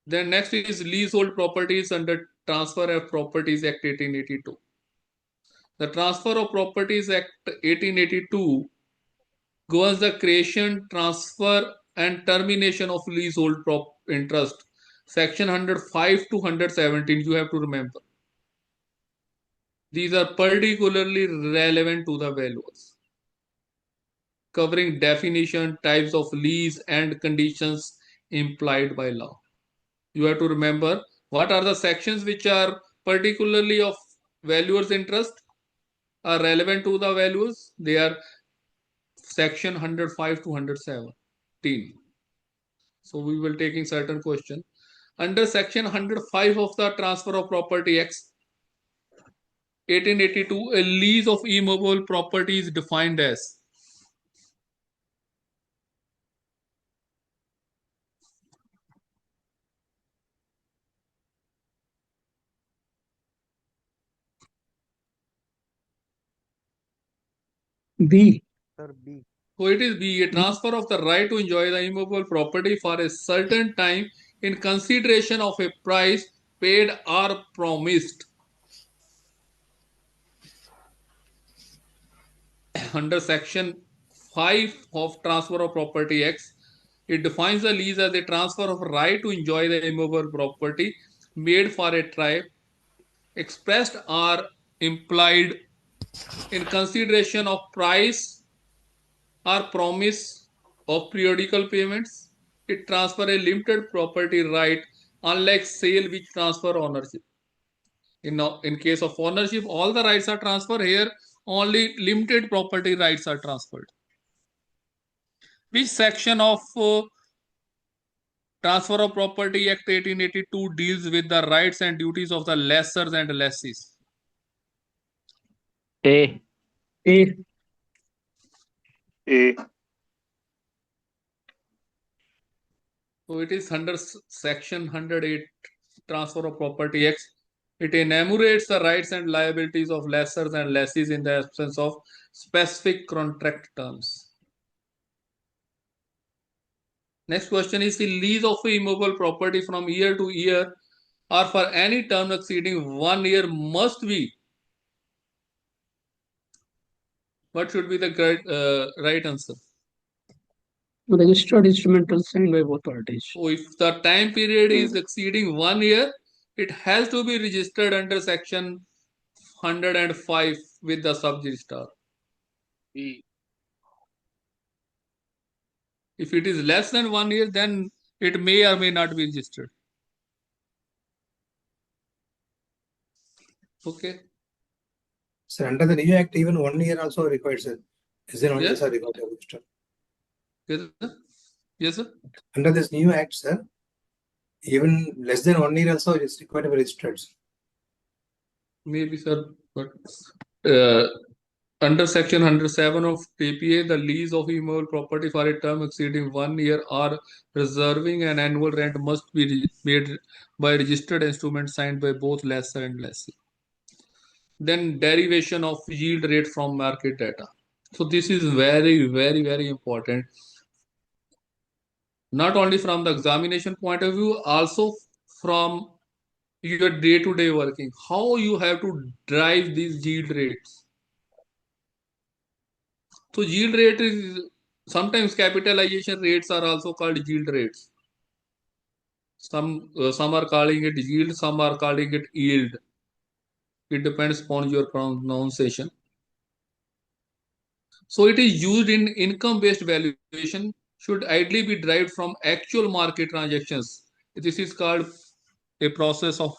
Then next is leasehold properties under Transfer of Properties Act 1882. The Transfer of Properties Act 1882 governs the creation, transfer, and termination of leasehold interest. Section 105 to 117, you have to remember. These are particularly relevant to the valuers, covering definition, types of lease, and conditions implied by law. You have to remember what are the sections which are particularly of valuers' interest, are relevant to the valuers. They are section 105 to 117. So we will taking certain question. Under section 105 of the Transfer of Property Act 1882, a lease of immovable property is defined as B. Sir, B. So it is B, a transfer of the right to enjoy the immovable property for a certain time in consideration of a price paid or promised. Under section 5 of Transfer of Property Act, it defines the lease as a transfer of right to enjoy the immovable property made for a tribe, expressed or implied in consideration of price or promise of periodical payments. It transfer a limited property right, unlike sale which transfer ownership. In case of ownership, all the rights are transferred. Here, only limited property rights are transferred. Which section of Transfer of Property Act 1882 deals with the rights and duties of the lessors and lessees? A. A. A. So it is under section 108 Transfer of Property Act. It enumerates the rights and liabilities of lessors and lessees in the absence of specific contract terms. Next question is, the lease of a immovable property from year to year or for any term exceeding 1 year must be. What should be the right answer? Registered instrumental signed by both parties. So if the time period is exceeding 1 year, it has to be registered under section 105 with the sub-registrar. B. If it is less than 1 year, then it may or may not be registered. Okay. Sir, under the new act, even 1 year also required, sir. Is there only, Yes. sir, required register? Yes, sir. Yes, sir. Under this new act, sir, even less than 1 year also is required to be registered. Maybe, sir, but under section 107 of PPA, the lease of immovable property for a term exceeding 1 year or reserving an annual rent must be made by registered instrument signed by both lessor and lessee. Then derivation of yield rate from market data. So this is very, very, very important. Not only from the examination point of view, also from your day-to-day working. How you have to drive these yield rates. So yield rate is sometimes capitalization rates are also called yield rates. Some are calling it yield, some are calling it yield. It depends upon your pronunciation. So it is used in income-based valuation, should ideally be derived from actual market transactions. This is called a process of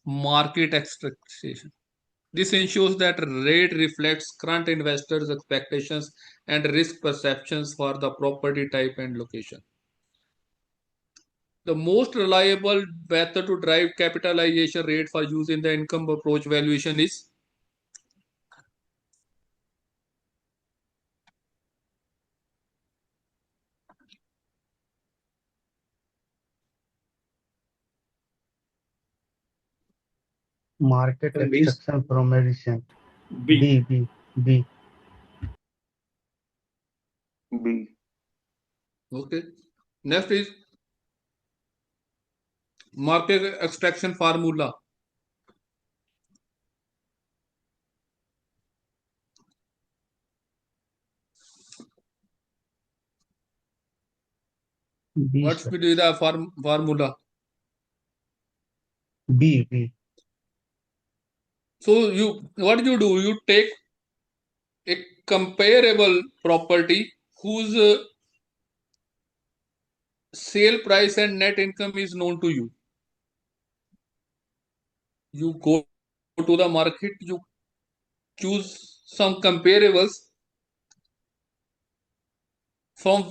market extraction. This ensures that rate reflects current investors' expectations and risk perceptions for the property type and location. The most reliable method to drive capitalization rate for use in the income approach valuation is market extraction from a recent. B. B. B. okay. Next is market extraction formula. B, What's sir. be the formula? B. So what you do? You take a comparable property whose sale price and net income is known to you. You go to the market, you choose some comparables from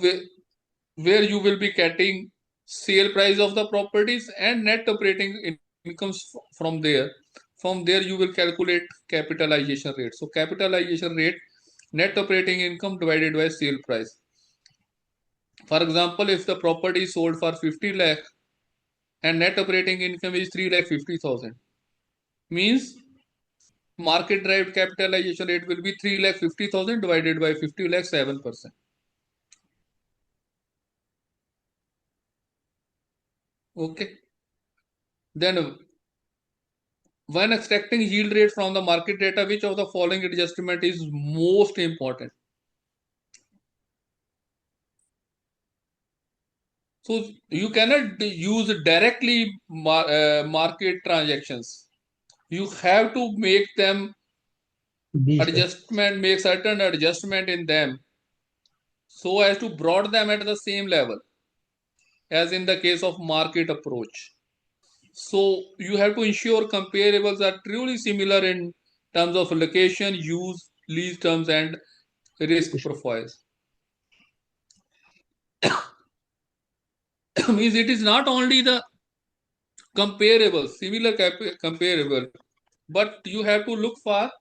where you will be getting sale price of the properties and net operating incomes from there. From there, you will calculate capitalization rate. So capitalization rate, net operating income divided by sale price. For example, if the property is sold for 50 lakh and net operating income is 3,50,000, means market derived capitalization rate will be 3,50,000 divided by 50 lakh 7%. Okay. Then when extracting yield rate from the market data, which of the following adjustment is most important? So you cannot use directly market transactions. You have to make them make certain adjustment in them so as to brought them at the same level as in the case of market approach. So you have to ensure comparables are truly similar in terms of location, use, lease terms, and risk profiles. Means it is not only the comparable, similar comparable, but you have to look for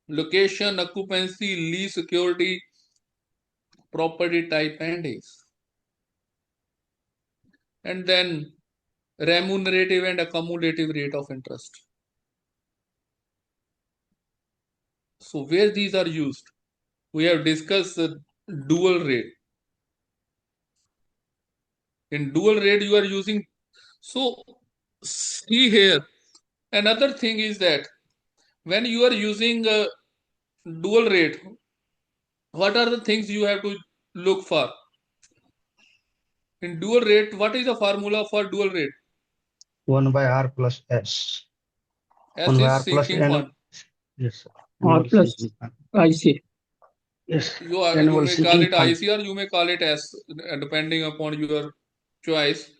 location, occupancy, lease security, property type, and age. And then remunerative and accumulative rate of interest. So where these are used, we have discussed dual rate. In dual rate, you are using. So see here, another thing is that when you are using a dual rate, what are the things you have to look for? In dual rate, what is the formula for dual rate? 1 by R plus S. S 1 by is R plus sinking N. fund. Yes, sir. R plus IC. Yes. You may call it IC or you may call it S, depending upon your choice.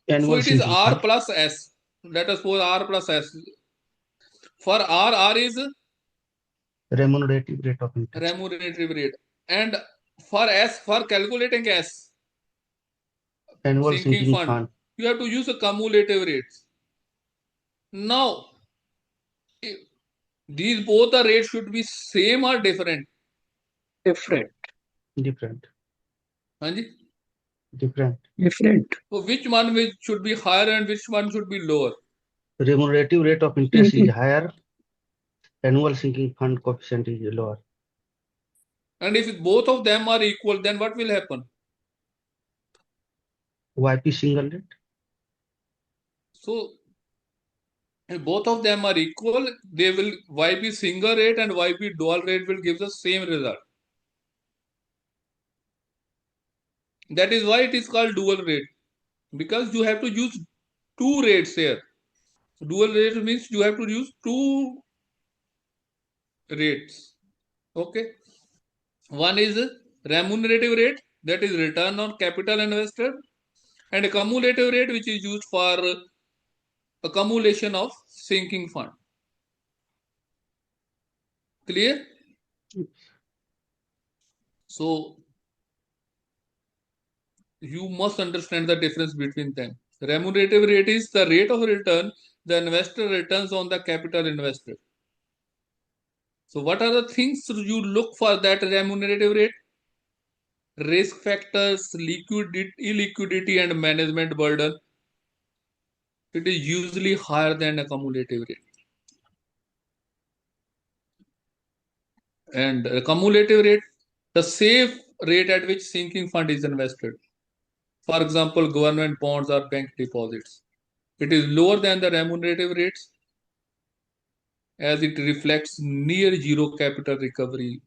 So it is R plus S. let us suppose R plus S. For R is Remunerative rate of interest. remunerative rate, and for S, for calculating S, Annual sinking sinking fund, fund. you have to use a cumulative rates. Now, these both the rates should be same or different? Different. Different. Hanji? Different. Different. So which one should be higher and which one should be lower? Remunerative rate of interest is higher. Annual sinking fund coefficient is lower. And if both of them are equal, then what will happen? YP single rate. So if both of them are equal, they will YP single rate and YP dual rate will give the same result. That is why it is called dual rate, because you have to use two rates here. Dual rate means you have to use two rates. Okay. One is remunerative rate, that is return on capital invested, and a cumulative rate which is used for accumulation of sinking fund. Clear? So you must understand the difference between them. Remunerative rate is the rate of return the investor returns on the capital invested. So what are the things you look for that remunerative rate? Risk factors, liquidity, illiquidity, and management burden. It is usually higher than a cumulative rate. And a cumulative rate, the safe rate at which sinking fund is invested. For example, government bonds or bank deposits. It is lower than the remunerative rates as it reflects near zero capital recovery.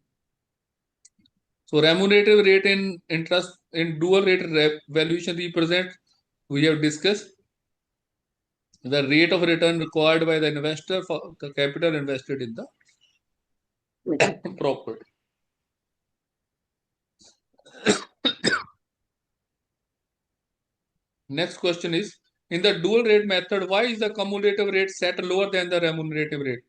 So remunerative rate in interest in dual rate valuation represents, we have discussed, the rate of return required by the investor for the capital invested in the property. Next question is, in the dual rate method, why is the cumulative rate set lower than the remunerative rate?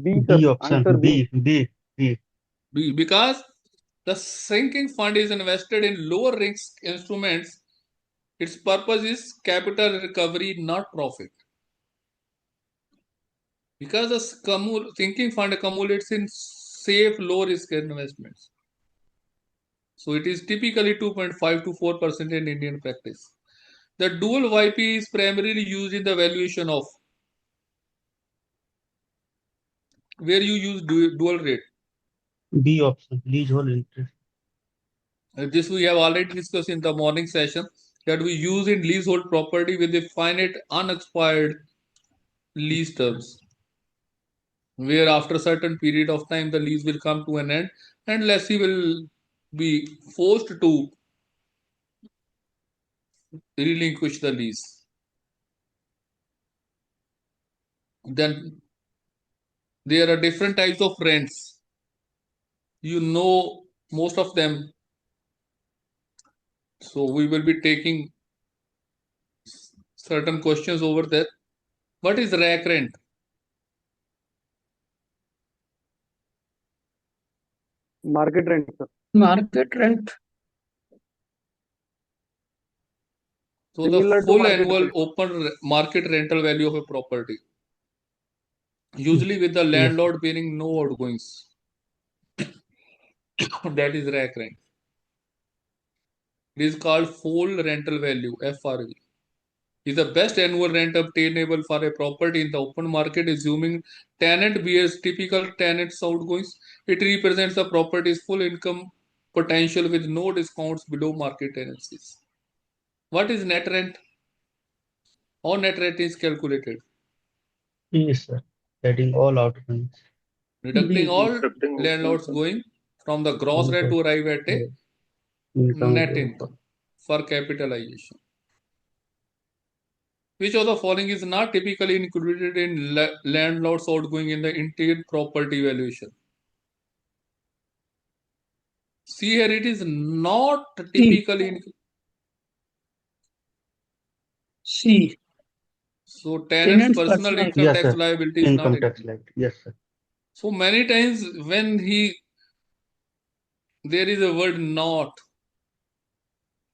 B option. B. Because the sinking fund is invested in lower risk instruments. Its purpose is capital recovery, not profit. Because the sinking fund accumulates in safe, low risk investments. So it is typically 2.5 to 4% in Indian practice. The dual YP is primarily used in the valuation of where you use dual rate. B option. Leasehold interest. This we have already discussed in the morning session, that we use in leasehold property with a finite unexpired lease terms, where after a certain period of time the lease will come to an end and lessee will be forced to relinquish the lease. Then there are different types of rents. You know most of them. So we will be taking certain questions over there. What is rack rent? Market rent, sir. Market rent. So Similar the to full market annual rate. open market rental value of a property, usually with the landlord bearing no outgoings. That is rack rent. It is called full rental value, FRV. Is the best annual rent obtainable for a property in the open market, assuming tenant bears typical tenant's outgoings. It represents the property's full income potential with no discounts below market tenancies. What is net rent? How net rent is calculated? Yes, sir. Adding all outgoings. Deducting all landlords going from the gross rent to arrive at a net income for capitalization. Which of the following is not typically included in landlord's outgoing in the Indian property valuation? See here, it is not typically C. So tenant's Tenant's personal personal income Yes, tax sir. liability is Income not tax included. liability. Yes, sir. So many times when there is a word not,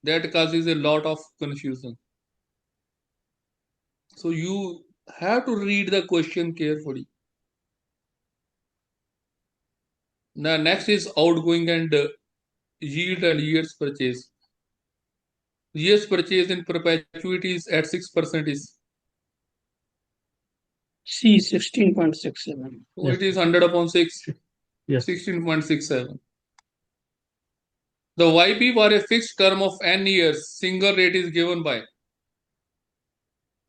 that causes a lot of confusion. So you have to read the question carefully. Now next is outgoing and yield and years purchase. Years purchase in perpetuity is at 6% is. C. 16.67. So Yes, it is sir. 100 upon 6. Yes. 16.67. The YP for a fixed term of n years, single rate is given by.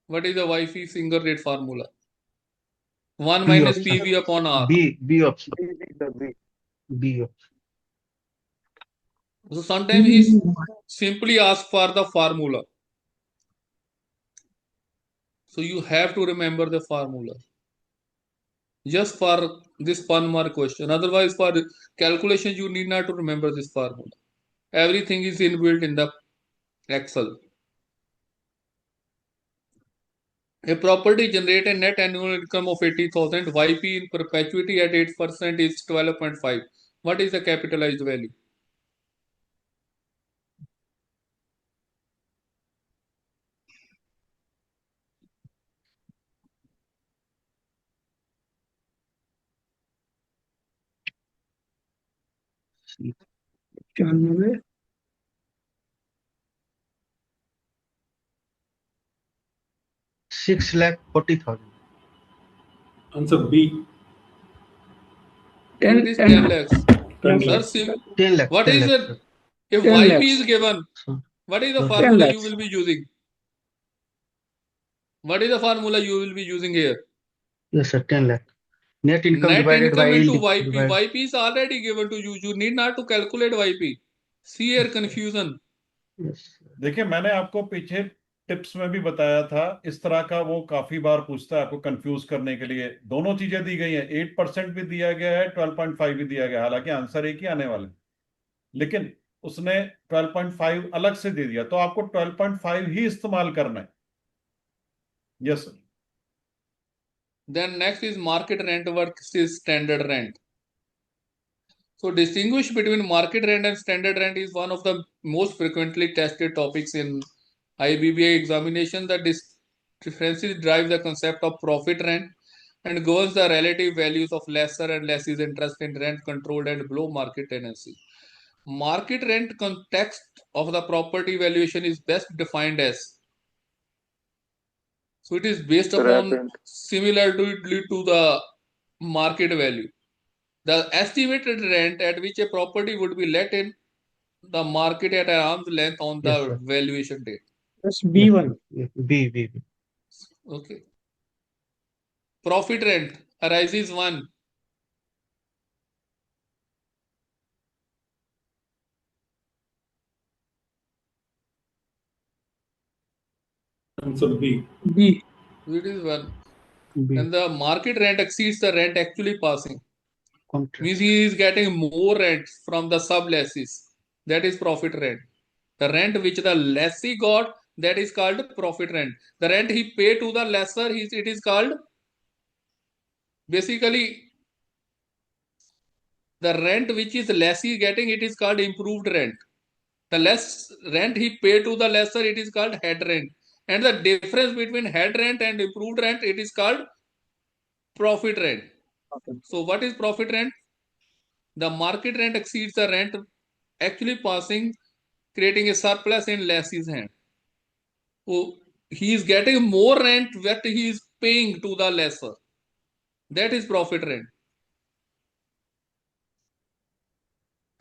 What is the YP single rate formula? 1 B minus option. PV upon R. B option. B option. So sometimes he simply asks for the formula. So you have to remember the formula. Just for this 1 mark question. Otherwise, for calculation, you need not to remember this formula. Everything is inbuilt in the Excel. A property generate a net annual income of 80,000. YP in perpetuity at 8% is 12.5. What is the capitalized value? January. $6,40,000. Answer B. So it is 10 lakhs. 10 Sir, lakhs. 10 lakhs. what 10 is lakhs, it? sir. If 10 YP lakhs. is given, what is the 10 formula you lakhs. will be using? What is the formula you will be using here? Yes, sir. 10 lakh. Net income Net divided by income into yield. YP. YP is already given to you. You need not to calculate YP. See here confusion. Yes. देखिए मैंने आपको पीछे tips में भी बताया था, इस तरह का वो काफी बार पूछता है आपको कंफ्यूज करने के लिए। दोनों चीजें दी गई हैं, 8% भी दिया गया है, 12.5 भी दिया गया है, हालांकि आंसर एक ही आने वाला है, लेकिन उसने 12.5 अलग से दे दिया, तो आपको 12.5 ही इस्तेमाल करना है। Yes sir. Then next is market rent versus standard rent. So distinguish between market rent and standard rent is one of the most frequently tested topics in IBBI examination. The differences drive the concept of profit rent and governs the relative values of lessor and lessee's interest in rent controlled and below market tenancy. Market rent context of the property valuation is best defined as, so it is based upon similarly to the market value. The estimated rent at which a property would be let in the market at arm's length on Yes, the sir. valuation date. That's B1. Yes. B. Okay. Profit rent arises one. Answer B. B. It is one. B. And the market rent exceeds the rent actually passing. Contract. Means he is getting more rent from the sub-lessees. That is profit rent. The rent which the lessee got, that is called profit rent. The rent he paid to the lessor, it is called, basically, the rent which is lessee getting, it is called improved rent. The less rent he paid to the lessor, it is called head rent. And the difference between head rent and improved rent, it is called profit rent. So what is profit rent? The market rent exceeds the rent actually passing, creating a surplus in lessee's hand. So he is getting more rent that he is paying to the lessor. That is profit rent.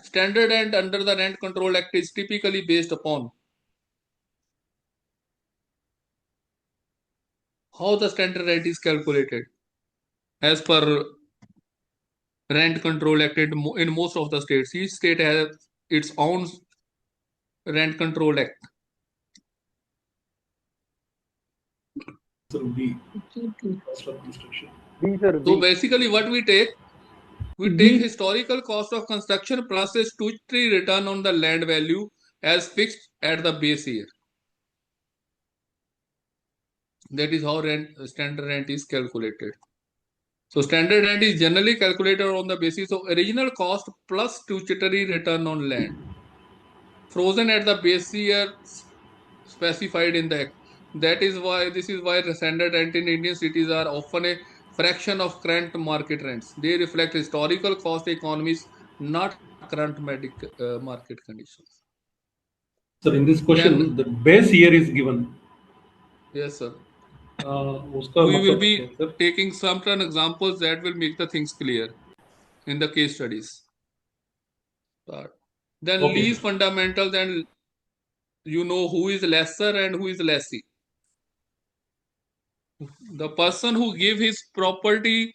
Standard rent under the Rent Control Act is typically based upon how the standard rent is calculated as per Rent Control Act in most of the states. Each state has its own Rent Control Act. Answer B. Cost of construction. B, sir. So B. basically what we take, We take historical cost of construction plus a statutory return on the land value as fixed at the base year. That is how standard rent is calculated. So standard rent is generally calculated on the basis of original cost plus statutory return on land, frozen at the base year specified in the act. This is why the standard rent in Indian cities are often a fraction of current market rents. They reflect historical cost economies, not current market conditions. Sir, in this question, Then, the base year is given. yes, sir. उसका We will मतलब be क्या है, sir? taking some examples that will make the things clear in the case studies. Then Okay, lease sir. fundamentals, and you know who is lessor and who is lessee. The person who give his property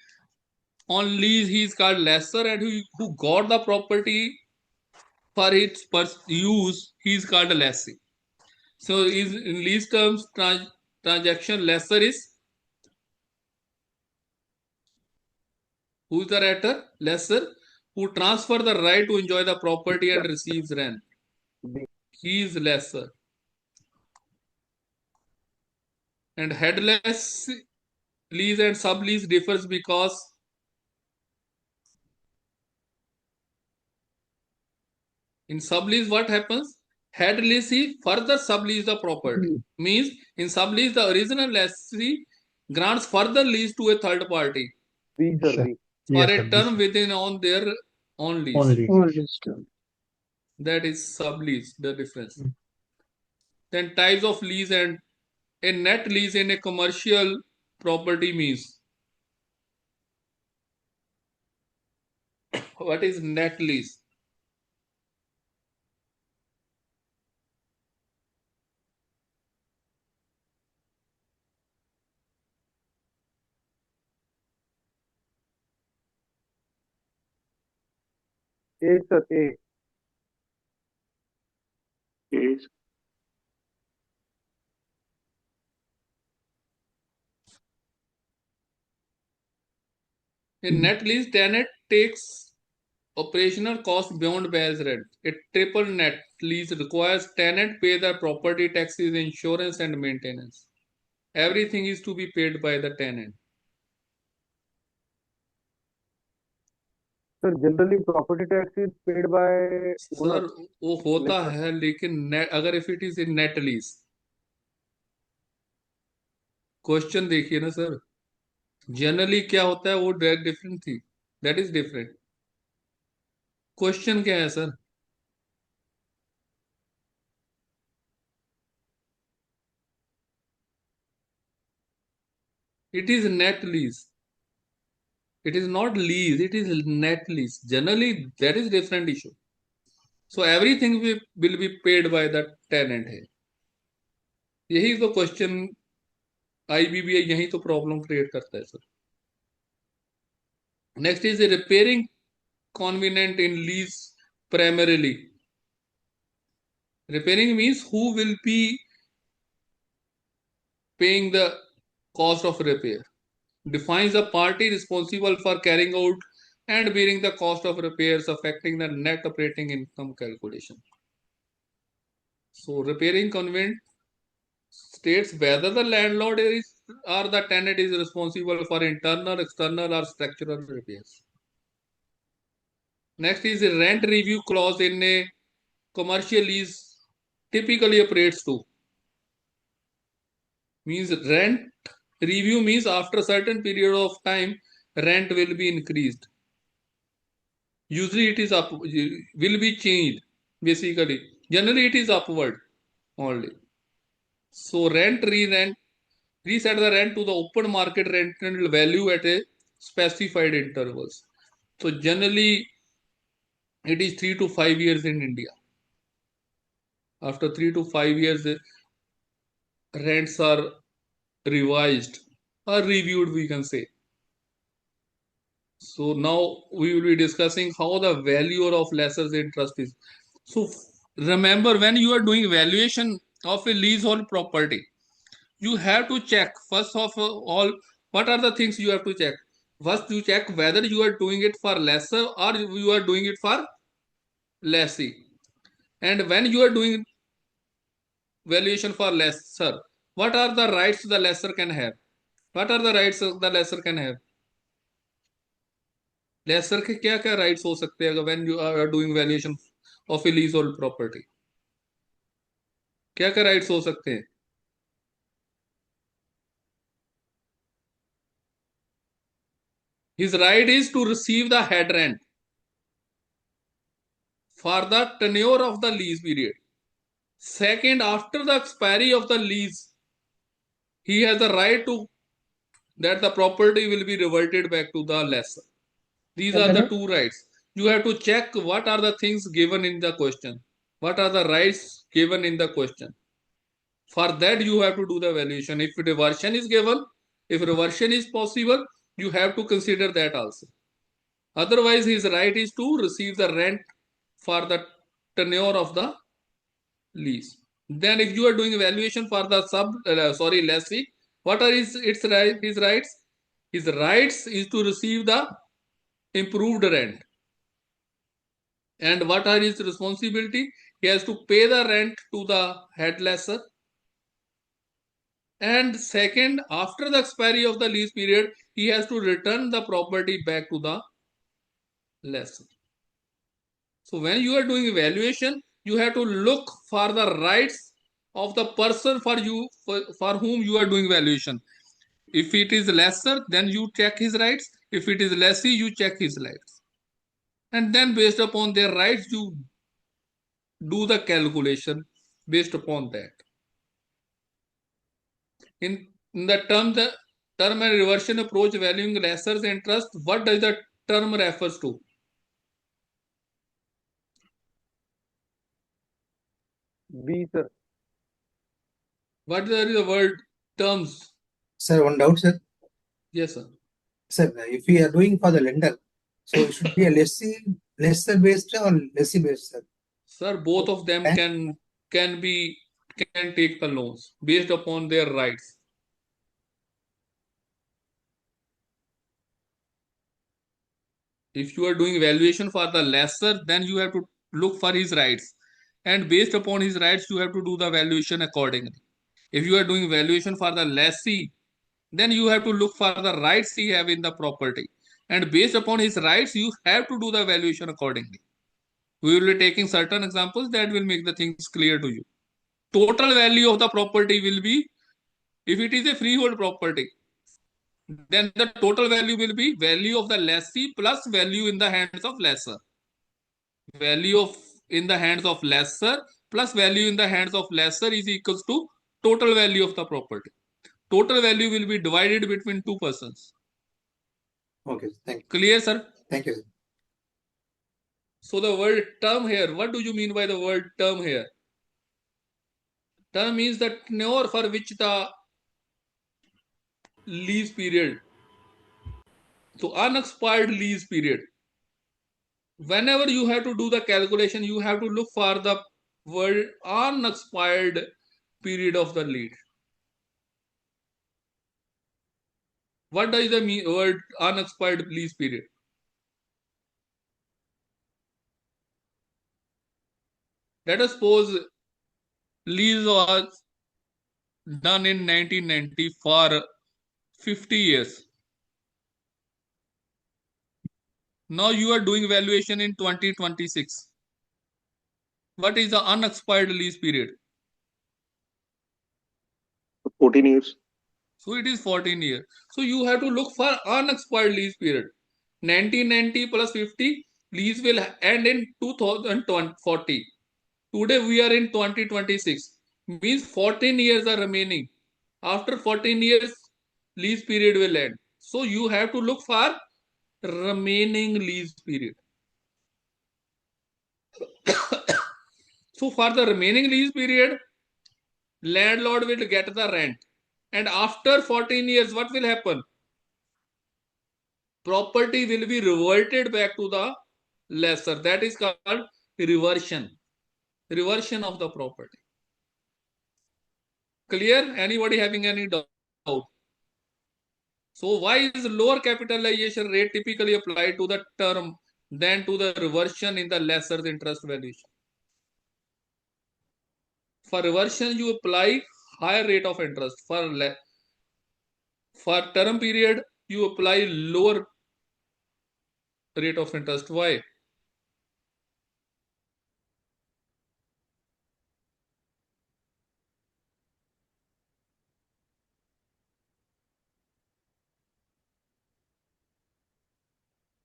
on lease, he is called lessor, and who got the property for its use, he is called a lessee. So is in lease terms transaction, lessor is who is the renter? Lessor, who transfer the right to enjoy the property and receives rent. He is lessor. And headless lease and sublease differs because in sublease what happens? Head lessee further sublease the property. Means in sublease the original lessee grants further lease to a third party for Yes, a sir. term within on their own lease. Only. That is sublease, the difference. Then types of lease, and a net lease in a commercial property means. What is net lease? A, sir, A. Yes. In net lease, tenant takes operational cost beyond base rent. A triple net lease requires tenant pay the property taxes, insurance, and maintenance. Everything is to be paid by the tenant. Sir, generally property tax is paid by owner. Sir वो होता है, लेकिन net, अगर if it is in net lease, question देखिए ना sir, generally क्या होता है वो डिफरेंट थी, दैट इज डिफरेंट. क्वेश्चन क्या है sir? It is net lease. It is not lease, it is net lease. Generally, that is different issue. So everything will be paid by the tenant है. यही तो question IBBI यही तो problem create करता है sir. Next is repairing convenient in lease primarily. Repairing means who will be paying the cost of repair. Defines the party responsible for carrying out and bearing the cost of repairs affecting the net operating income calculation. So repairing convenient states whether the landlord is or the tenant is responsible for internal, external, or structural repairs. Next is a rent review clause in a commercial lease typically operates to. Means rent review means after a certain period of time rent will be increased. Usually it is up, will be changed basically. Generally it is upward only. So reset the rent to the open market rental value at a specified intervals. So generally it is 3 to 5 years in India. After 3 to 5 years rents are revised or reviewed, we can say. So now we will be discussing how the value of lessor's interest is. So remember, when you are doing valuation of a leasehold property, you have to check first of all what are the things you have to check. First, you check whether you are doing it for lessor or you are doing it for lessee. And when you are doing valuation for lessor, what are the rights the lessor can have? What are the rights the lessor can have? Lessor के क्या क्या rights हो सकते हैं when you are doing valuation of a leasehold property? क्या क्या rights हो सकते हैं? His right is to receive the head rent for the tenure of the lease period. Second, after the expiry of the lease, he has the right to that the property will be reverted back to the lessor. These are the two rights. You have to check what are the things given in the question. What are the rights given in the question? For that, you have to do the valuation. If reversion is given, if reversion is possible, you have to consider that also. Otherwise, his right is to receive the rent for the tenure of the lease. Then, if you are doing valuation for the lessee, what are his rights? His rights is to receive the improved rent. And what are his responsibility? He has to pay the rent to the head lessor. And second, after the expiry of the lease period, he has to return the property back to the lessor. So when you are doing evaluation, you have to look for the rights of the person for whom you are doing valuation. If it is lessor, then you check his rights. If it is lessee, you check his rights. And then based upon their rights, you do the calculation based upon that. In the term and reversion approach valuing lessor's interest, what does the term refers to? B, sir. What is the word terms? Sir, one doubt, sir. Yes, sir. Sir, if we are doing for the lender, so it should be a lessor based or lessee based, sir? Sir, both of them can take the loans based upon their rights. If you are doing valuation for the lessor, then you have to look for his rights. And based upon his rights, you have to do the valuation accordingly. If you are doing valuation for the lessee, then you have to look for the rights he have in the property. And based upon his rights, you have to do the valuation accordingly. We will be taking certain examples that will make the things clear to you. Total value of the property will be, if it is a freehold property, then the total value will be value of the lessee plus value in the hands of lessor. Value of in the hands of lessor plus value in the hands of lessor is equals to total value of the property. Total value will be divided between two persons. Okay, thank you. Clear, sir? Thank you, sir. So the word term here, what do you mean by the word term here? Term means the tenure for which the lease period. So unexpired lease period. Whenever you have to do the calculation, you have to look for the word unexpired period of the lease. What does the word unexpired lease period? Let us suppose lease was done in 1990 for 50 years. Now you are doing valuation in 2026. What is the unexpired lease period? 14 years. So it is 14 years. So you have to look for unexpired lease period. 1990 plus 50, lease will end in 2040. Today we are in 2026. Means 14 years are remaining. After 14 years, lease period will end. So you have to look for remaining lease period. So for the remaining lease period, landlord will get the rent. And after 14 years, what will happen? Property will be reverted back to the lessor. That is called reversion. Reversion of the property. Clear? Anybody having any doubt? So why is lower capitalization rate typically applied to the term than to the reversion in the lesser's interest valuation? For reversion, you apply higher rate of interest. For term period, you apply lower rate of interest. Why?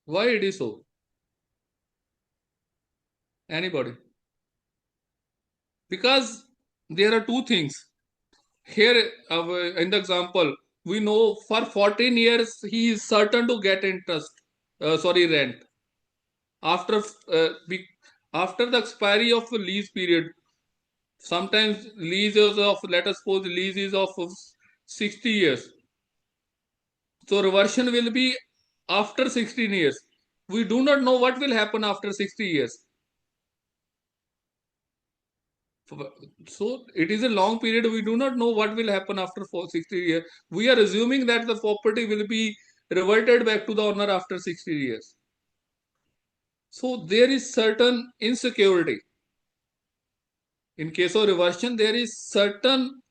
Why it is so? Anybody? Because there are two things. Here in the example, we know for 14 years he is certain to get interest, rent. After after the expiry of the lease period, sometimes lease is of, let us suppose lease is of 60 years. So reversion will be after 16 years. We do not know what will happen after 60 years. So it is a long period. We do not know what will happen after 60 years. We are assuming that the property will be reverted back to the owner after 60 years. So there is certain insecurity. In case of reversion, there is certain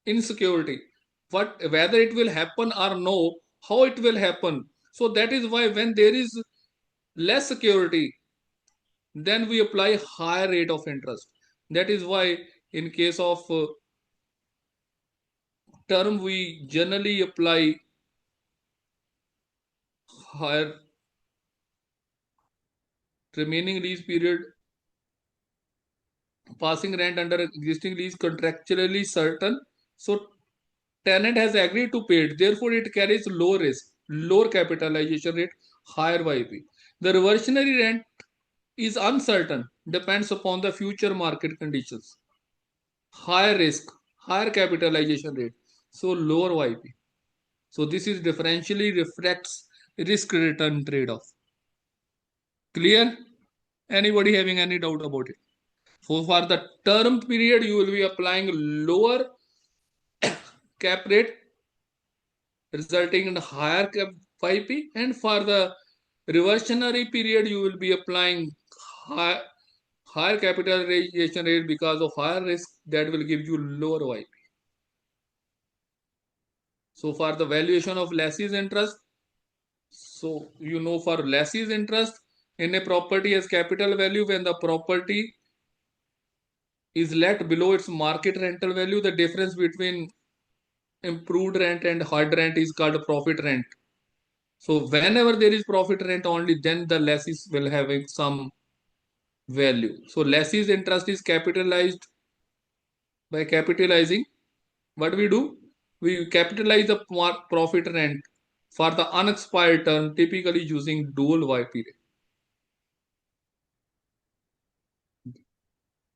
insecurity. Whether it will happen or no, how it will happen. So that is why when there is less security, then we apply higher rate of interest. That is why in case of term, we generally apply higher remaining lease period, passing rent under existing lease contractually certain. So tenant has agreed to pay it. Therefore, it carries low risk, lower capitalization rate, higher YP. The reversionary rent is uncertain, depends upon the future market conditions. Higher risk, higher capitalization rate, so lower YP. So this is differentially reflects risk return trade-off. Clear? Anybody having any doubt about it? So for the term period, you will be applying lower cap rate, resulting in higher cap YP, and for the reversionary period, you will be applying higher capitalization rate because of higher risk that will give you lower YP. So for the valuation of lessee's interest, so you know for lessee's interest in a property as capital value, when the property is let below its market rental value, the difference between improved rent and hard rent is called profit rent. So whenever there is profit rent only, then the lessees will have some value. So lessee's interest is capitalized by capitalizing. What we do? We capitalize the profit rent for the unexpired term, typically using dual YP rate.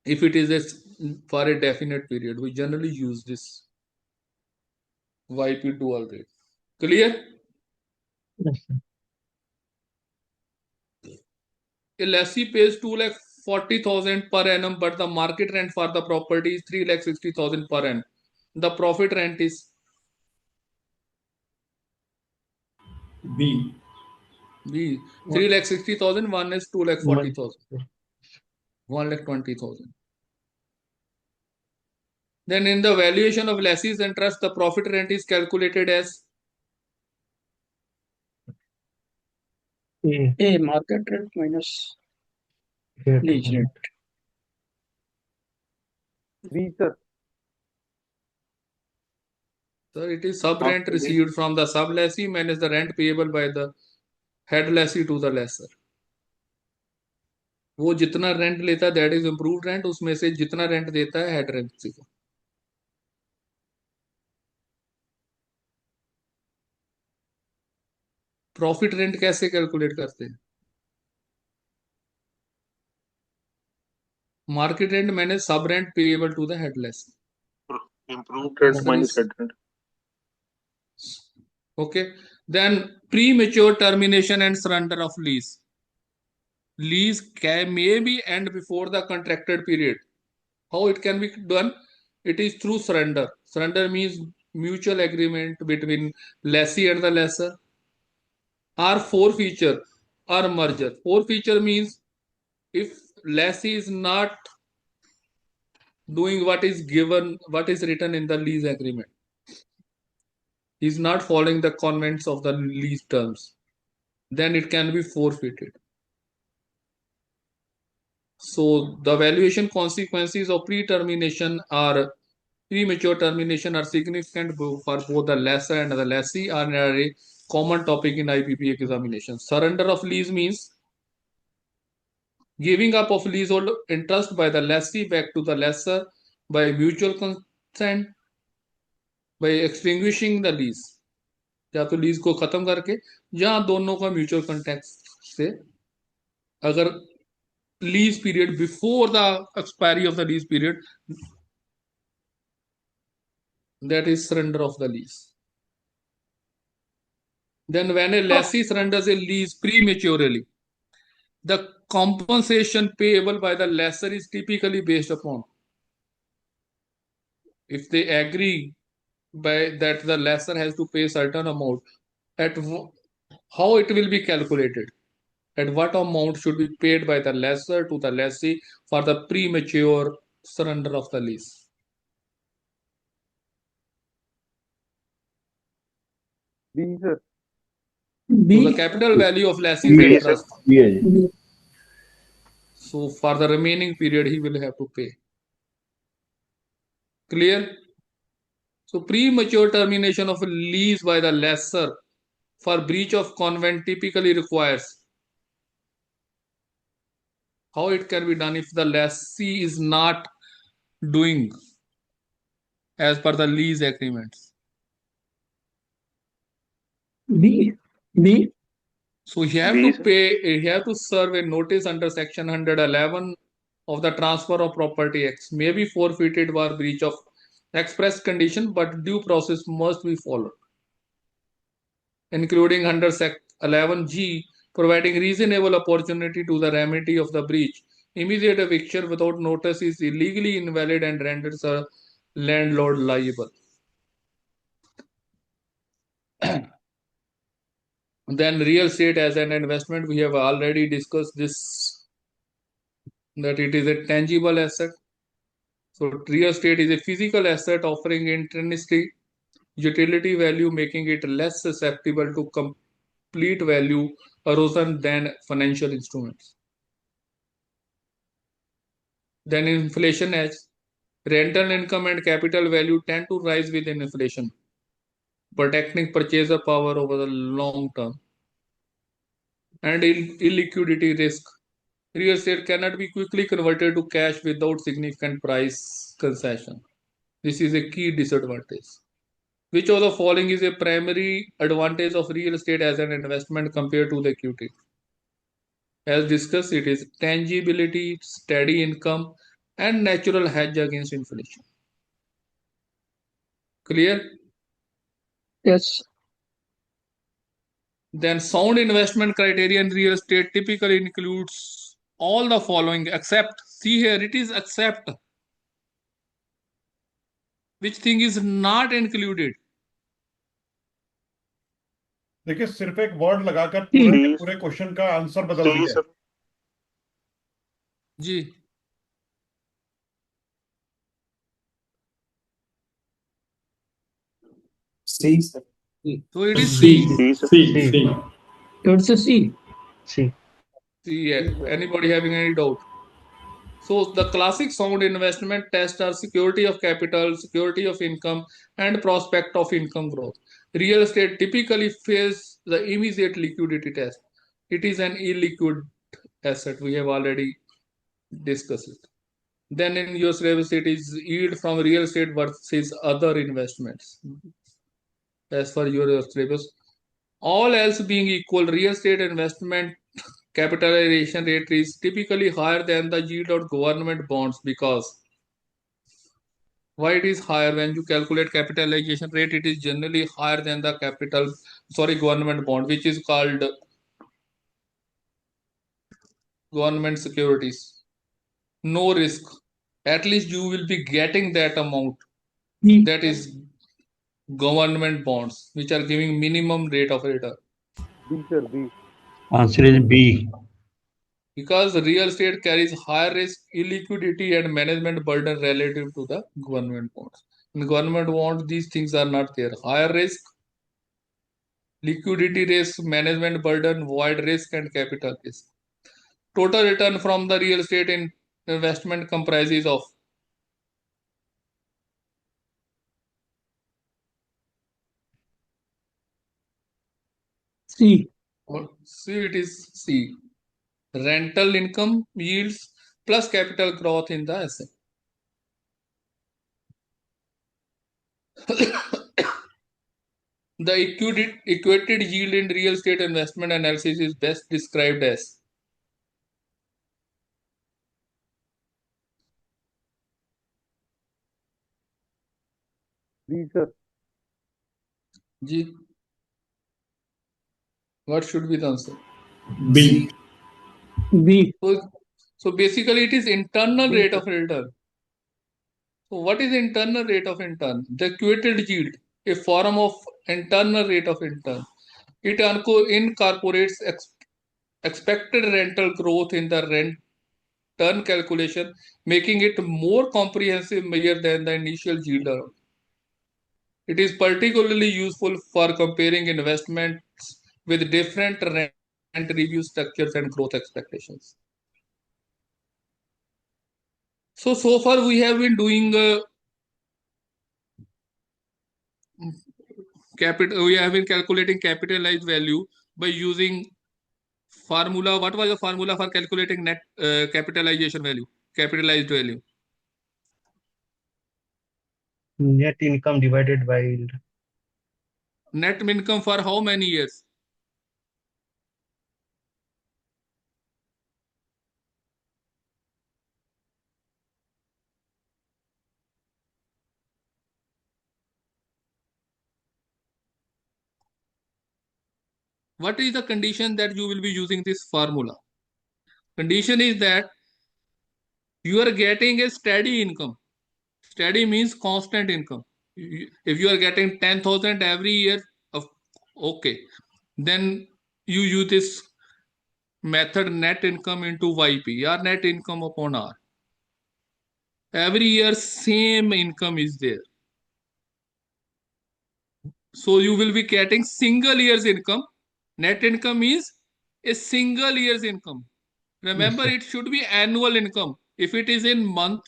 If it is for a definite period, we generally use this YP dual rate. Clear? Yes, sir. A lessee pays 2,40,000 per annum, but the market rent for the property is 3,60,000 per annum. The profit rent is B. 3,60,000. One is 2,40,000. 1,20,000. Then in the valuation of lessee's interest, the profit rent is calculated as A market rate minus lease rate. B, sir. So it is sub rent received from the sub lessee minus the rent payable by the head lessee to the lessor. वो जितना rent लेता है that is improved rent, उसमें से जितना rent देता है head rent से। प्रॉफिट रेंट कैसे कैलकुलेट करते हैं? मार्केट रेंट मैंने सब rent payable to the headless, improved rent minus head rent. Okay, then premature termination and surrender of lease. Lease may be end before the contracted period. How it can be done? It is through surrender. Surrender means mutual agreement between lessee and the lessor, or forfeiture or merger. Forfeiture means if lessee is not doing what is given, what is written in the lease agreement, he is not following the convents of the lease terms, then it can be forfeited. So the valuation consequences of pre-termination or premature termination are significant for both the lessor and the lessee, are a common topic in IBBI examination. Surrender of lease means giving up of leasehold interest by the lessee back to the lessor by mutual consent, by extinguishing the lease, या तो lease को खत्म करके या दोनों का mutual contact से, अगर lease period before the expiry of the lease period, that is surrender of the lease. Then when a lessee surrenders a lease prematurely, the compensation payable by the lessor is typically based upon, if they agree by that the lessor has to pay certain amount, at how it will be calculated, at what amount should be paid by the lessor to the lessee for the premature surrender of the lease. B, sir. So the capital value of lessee's interest. So for the remaining period, he will have to pay. Clear? So premature termination of a lease by the lessor for breach of convent typically requires, how it can be done if the lessee is not doing as per the lease agreements. B. So he have to pay, he have to serve a notice under section 111 of the Transfer of Property Act, may be forfeited for breach of express condition, but due process must be followed, including under Sec 11G, providing reasonable opportunity to the remedy of the breach. Immediate eviction without notice is illegally invalid and renders a landlord liable. Then real estate as an investment, we have already discussed this, that it is a tangible asset. So real estate is a physical asset offering intrinsic utility value, making it less susceptible to complete value erosion than financial instruments. Then inflation edge, rental income and capital value tend to rise with inflation, protecting purchaser power over the long term. And illiquidity risk, real estate cannot be quickly converted to cash without significant price concession. This is a key disadvantage. Which of the following is a primary advantage of real estate as an investment compared to the equity? As discussed, it is tangibility, steady income, and natural hedge against inflation. Clear? Yes. Then sound investment criteria in real estate typically includes all the following except, see here it is except, which thing is not included. देखिए सिर्फ एक word लगाकर पूरे पूरे question का answer बदल दिया जी। C, sir. So it is C. C. It's a C. C. Anybody having any doubt? So the classic sound investment tests are security of capital, security of income, and prospect of income growth. Real estate typically fails the immediate liquidity test. It is an illiquid asset. We have already discussed it. Then in your syllabus, it is yield from real estate versus other investments. As for your syllabus, all else being equal, real estate investment capitalization rate is typically higher than the yield of government bonds. Because why it is higher? When you calculate capitalization rate, it is generally higher than the government bond, which is called government securities. No risk. At least you will be getting that amount. That is government bonds, which are giving minimum rate of return? B, sir, B. Answer is B. Because real estate carries higher risk, illiquidity, and management burden relative to the government bonds. In government bonds, these things are not there. Higher risk, liquidity risk, management burden, void risk, and capital risk. Total return from the real estate investment comprises of C. C. It is C. Rental income yields plus capital growth in the asset. The equated yield in real estate investment analysis is best described as B, sir. G. What should be the answer? B. B. So basically it is internal B, rate sir. of return. So what is internal rate of return? The equated yield, a form of internal rate of return. It incorporates expected rental growth in the rent turn calculation, making it more comprehensive measure than the initial yield. It is particularly useful for comparing investments with different rent review structures and growth expectations. So far we have been doing we have been calculating capitalized value by using formula. What was the formula for calculating net capitalization value, capitalized value? Net income divided by yield. Net income for how many years? What is the condition that you will be using this formula? Condition is that you are getting a steady income. Steady means constant income. If you are getting 10,000 every year, okay, then you use this method net income into YP, or net income upon R. Every year same income is there. So you will be getting single year's income. Net income is a single year's income. Remember, Yes, it should be annual income. If it is in month,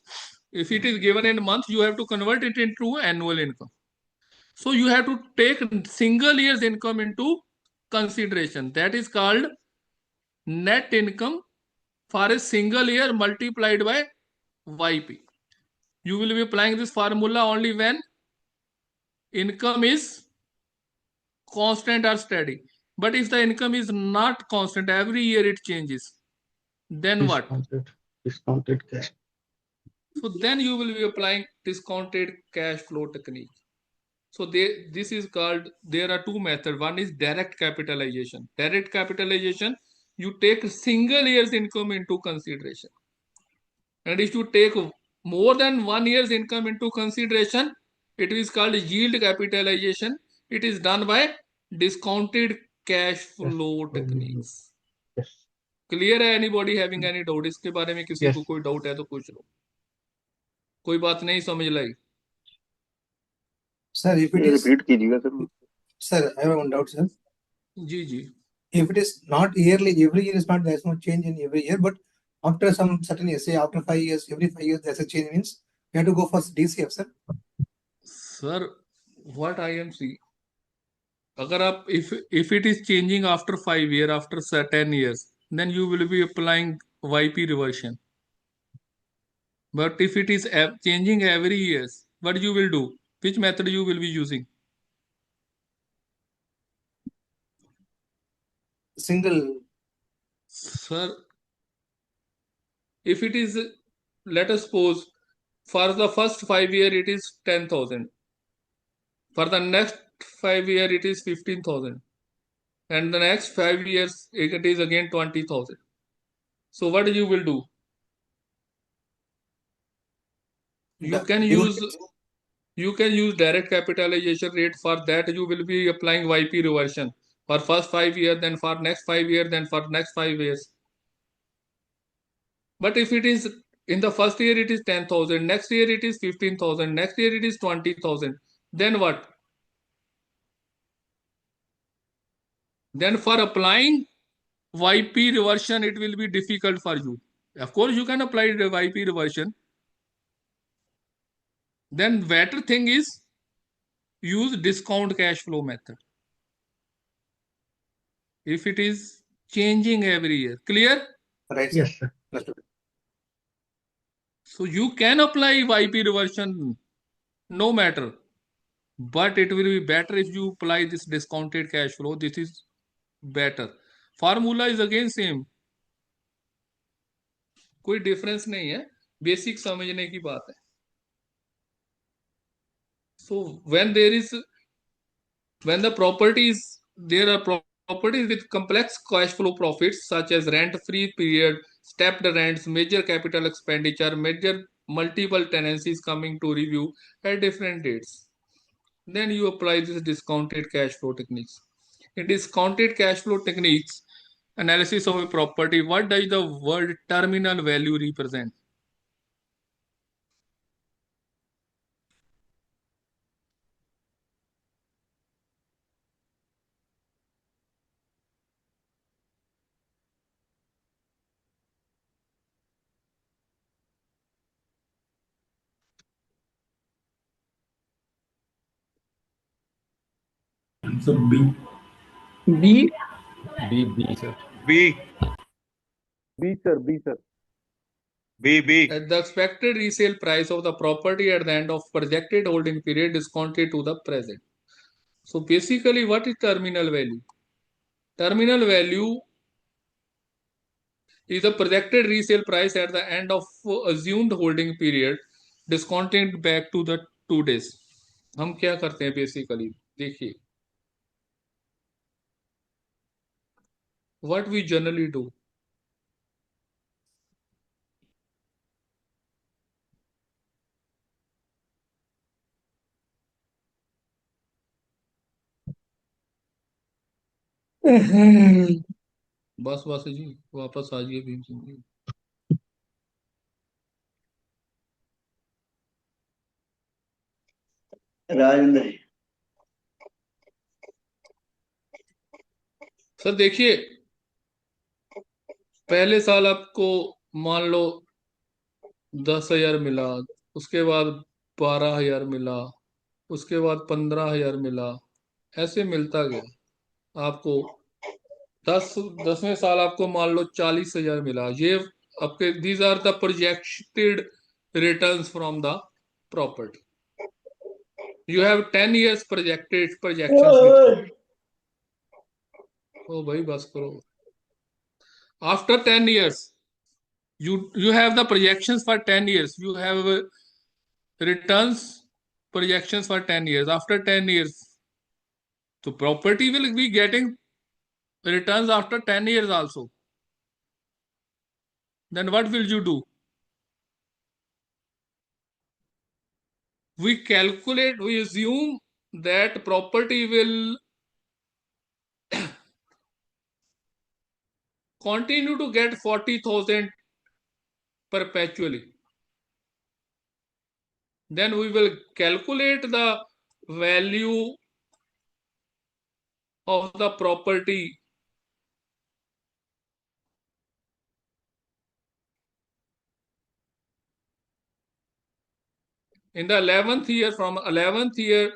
if it is given in month, you have to convert it into annual income. So you have to take single year's income into consideration. That is called net income for a single year multiplied by YP. You will be applying this formula only when income is constant or steady. But if the income is not constant, every year it changes, then what? discounted cash. So then you will be applying discounted cash flow technique. So this is called, there are two methods. One is direct capitalization. Direct capitalization, you take single year's income into consideration. And if you take more than 1 year's income into consideration, it is called yield capitalization. It is done by discounted cash flow techniques. Yes. Clear है? Anybody having any doubt इसके बारे में? किसी को कोई doubt है तो पूछ लो. कोई बात नहीं समझ लाई? Sir, if it is repeat कीजिएगा sir. Sir, I have one doubt, sir. Ji ji. If it is not yearly, every year is not, there's no change in every year, but after some certain years, say after 5 years, every 5 years there's a change, means we have to go for DCF, sir. Sir, what I am seeing, अगर आप if it is changing after 5 years, after 10 years, then you will be applying YP reversion. But if it is changing every years, what you will do? Which method you will be using? Single. Sir, if it is, let us suppose, for the first 5 years it is 10,000. For the next 5 years it is 15,000. And the next 5 years it is again 20,000. So what you will do? You can use You can use direct capitalization rate. For that you will be applying YP reversion for first 5 years, then for next 5 years, then for next 5 years. But if it is in the first year it is 10,000, next year it is 15,000, next year it is 20,000, then what? Then for applying YP reversion it will be difficult for you. Of course you can apply the YP reversion. Then better thing is use discount cash flow method if it is changing every year. Clear? Right, Yes, sir. So you can apply YP reversion no matter, but it will be better if you apply this discounted cash flow. This is better. Formula is again same, कोई difference नहीं है, basic समझने की बात है. So when the properties, there are properties with complex cash flow profits such as rent-free period, stepped rents, major capital expenditure, major multiple tenancies coming to review at different dates. Then you apply this discounted cash flow techniques. In discounted cash flow techniques, analysis of a property, what does the word terminal value represent? Answer B. B. B, sir. B. B, sir. B, sir. B. The expected resale price of the property at the end of projected holding period discounted to the present. So basically, what is terminal value? Terminal value is the projected resale price at the end of assumed holding period discounted back to the 2 days. हम क्या करते हैं basically? देखिए, what we generally do. बस जी वापस आ जाइए Bhim Singh ji. Rajendra sir देखिए, पहले साल आपको मान लो 10,000 मिला, उसके बाद 12,000 मिला, उसके बाद 15,000 मिला, ऐसे मिलता गया आपको. 10वें साल आपको मान लो 40,000 मिला. ये आपके these are the projected returns from the property. You have 10 years projected projections. ओ भाई बस करो. After 10 years you have the projections for 10 years. You have returns projections for 10 years. After 10 years, so property will be getting returns after 10 years also. Then what will you do? We calculate, we assume that property will continue to get 40,000 perpetually. Then we will calculate the value of the property in the 11th year. From 11th year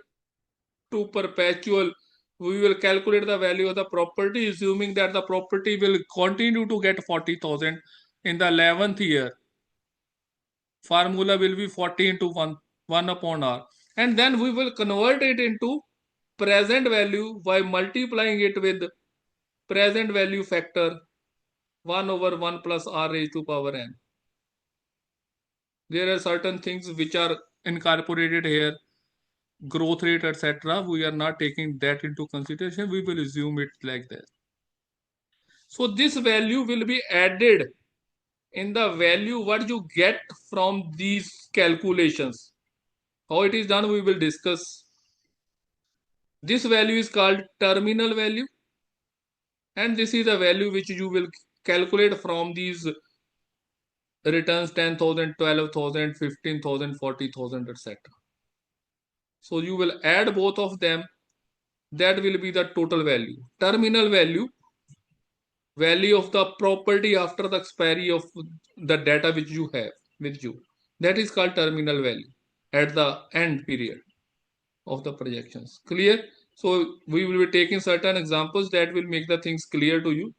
to perpetual, we will calculate the value of the property, assuming that the property will continue to get 40,000 in the 11th year. Formula will be 40 into 1 upon R. And then we will convert it into present value by multiplying it with present value factor 1 over 1 plus R raised to power n. There are certain things which are incorporated here, growth rate, etc. We are not taking that into consideration. We will assume it like that. So this value will be added in the value what you get from these calculations. How it is done, we will discuss. This value is called terminal value, and this is the value which you will calculate from these returns 10,000, 12,000, 15,000, 40,000, etc. So you will add both of them. That will be the total value. Terminal value, value of the property after the expiry of the data which you have with you. That is called terminal value at the end period of the projections. Clear? So we will be taking certain examples that will make the things clear to you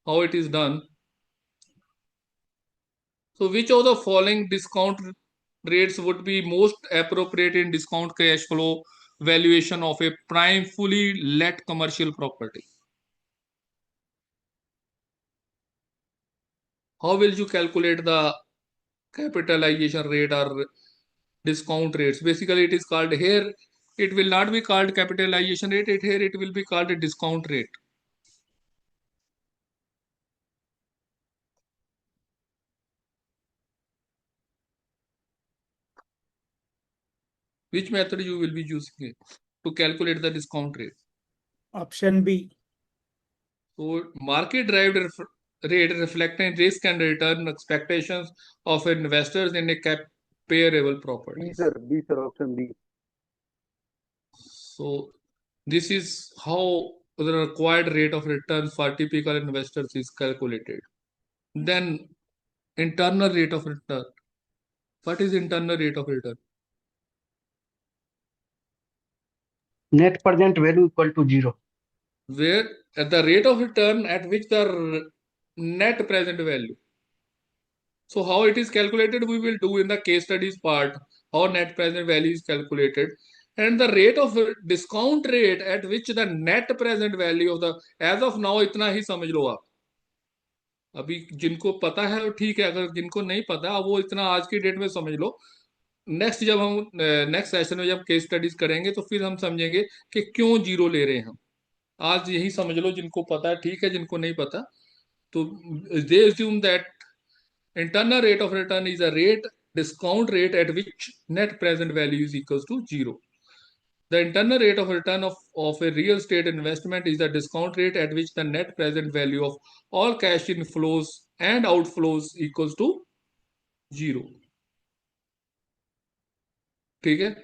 how it is done. So which of the following discount rates would be most appropriate in discount cash flow valuation of a prime fully let commercial property? How will you calculate the capitalization rate or discount rates? Basically, it is called here, it will not be called capitalization rate, here it will be called a discount rate. Which method you will be using to calculate the discount rate? Option B. So market derived rate reflecting risk and return expectations of investors in a comparable property. B sir, option B. So this is how the required rate of return for typical investors is calculated. Then internal rate of return. What is internal rate of return? Net present value equal to 0. Where at the rate of return at which the net present value. So how it is calculated, we will do in the case studies part, how net present value is calculated. And the rate of discount rate at which the net present value of the, as of now, इतना ही समझ लो आप. अभी जिनको पता है वो ठीक है, अगर जिनको नहीं पता अब वो इतना आज की डेट में समझ लो. नेक्स्ट जब हम नेक्स्ट सेशन में जब केस स्टडीज करेंगे तो फिर हम समझेंगे कि क्यों जीरो ले रहे हैं हम. आज यही समझ लो, जिनको पता है ठीक है, जिनको नहीं पता तो दे assume that internal rate of return is a discount rate at which net present value is equals to 0. The internal rate of return of a real estate investment is the discount rate at which the net present value of all cash inflows and outflows equals to 0. ठीक है?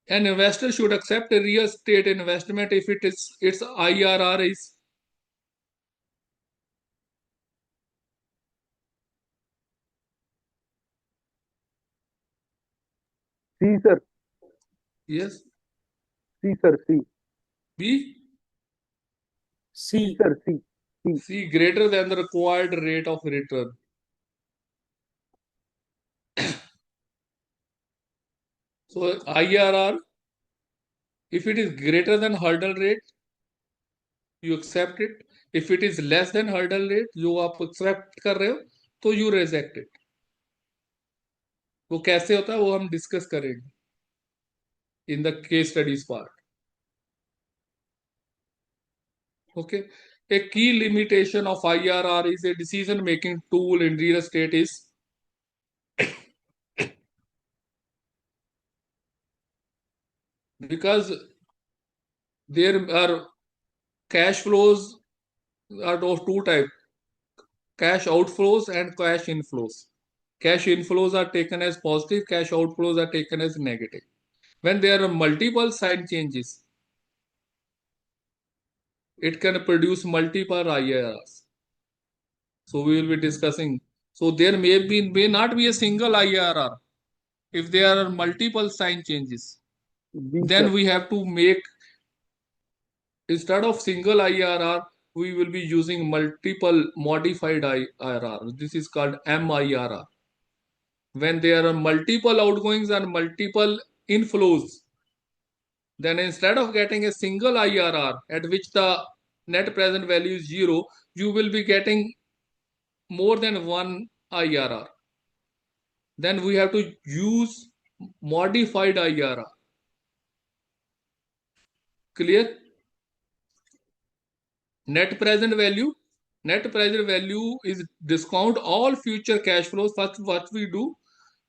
An investor should accept a real estate investment if its IRR is C sir. yes. C sir. C. B. C. Sir. C. C greater than the required rate of return. So IRR, if it is greater than hurdle rate, you accept it. If it is less than hurdle rate, जो आप accept कर रहे हो, तो you reject it. वो कैसे होता है वो हम डिस्कस करेंगे in the case studies part. Okay. A key limitation of IRR is a decision-making tool in real estate is because there are cash flows are of two types, cash outflows and cash inflows. Cash inflows are taken as positive, cash outflows are taken as negative. When there are multiple sign changes, it can produce multiple IRRs. So we will be discussing. So there may not be a single IRR. If there are multiple sign changes, then we have to make, instead of single IRR, we will be using multiple modified IRR. This is called MIRR. When there are multiple outgoings and multiple inflows, then instead of getting a single IRR at which the net present value is 0, you will be getting more than one IRR. Then we have to use modified IRR. Clear? Net present value. Net present value is discount all future cash flows. First, what we do,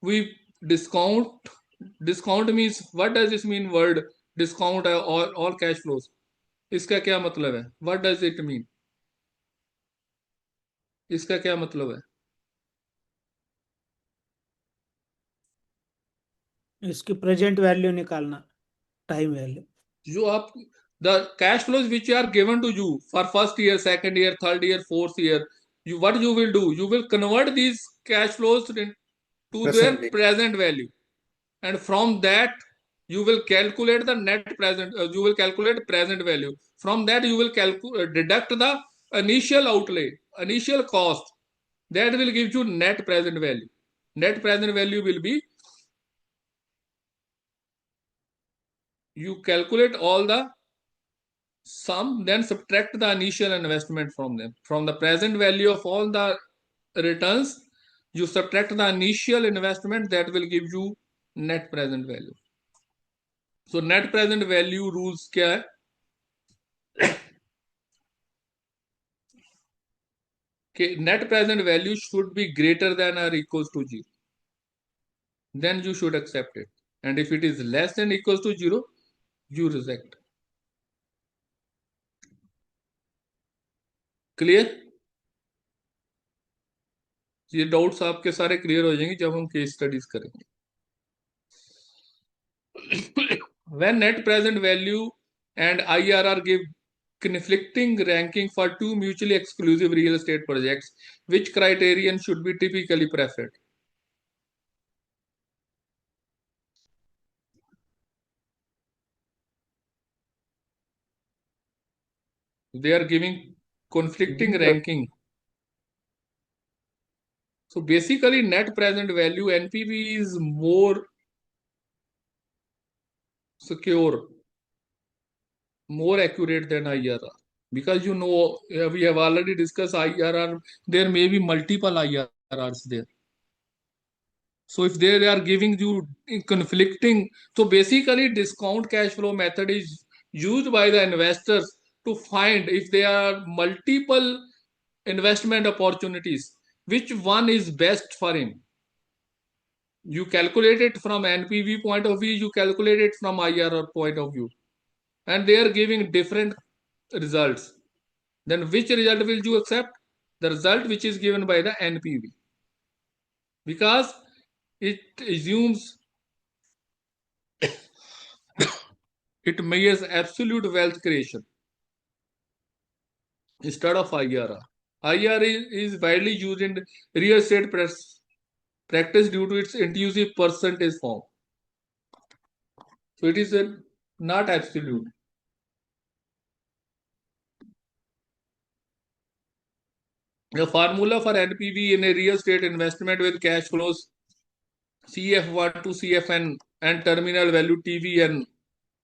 we discount means, what does this mean? Word discount or all cash flows, इसका क्या मतलब है? What does it mean? इसका क्या मतलब है? इसकी present value निकालना, टाइम वैल्यू। जो आप the cash flows which are given to you for first year, second year, third year, fourth year, what you will do, you will convert these cash flows to their present value, and from that you will calculate the net present, you will calculate present value. From that you will deduct the initial outlay, initial cost, that will give you net present value. Net present value will be, you calculate all the sum, then subtract the initial investment from them. From the present value of all the returns, you subtract the initial investment, that will give you net present value. So net present value rules क्या है? Net present value should be greater than or equals to 0. Then you should accept it. And if it is less than or equals to 0, you reject. Clear? ये doubts आपके सारे clear हो जाएंगे जब हम case studies करेंगे. When net present value and IRR give conflicting ranking for two mutually exclusive real estate projects, which criterion should be typically preferred? They are giving conflicting ranking. So basically net present value, NPV, is more secure, more accurate than IRR, because we have already discussed IRR, there may be multiple IRRs there. So if they are giving you conflicting, so basically discount cash flow method is used by the investors to find if there are multiple investment opportunities, which one is best for him. You calculate it from NPV point of view, you calculate it from IRR point of view, and they are giving different results. Then which result will you accept? The result which is given by the NPV, because it assumes it measures absolute wealth creation instead of IRR. IRR is widely used in real estate practice due to its intuitive percentage form. So it is not absolute. The formula for NPV in a real estate investment with cash flows CF1 to CFN and terminal value TVN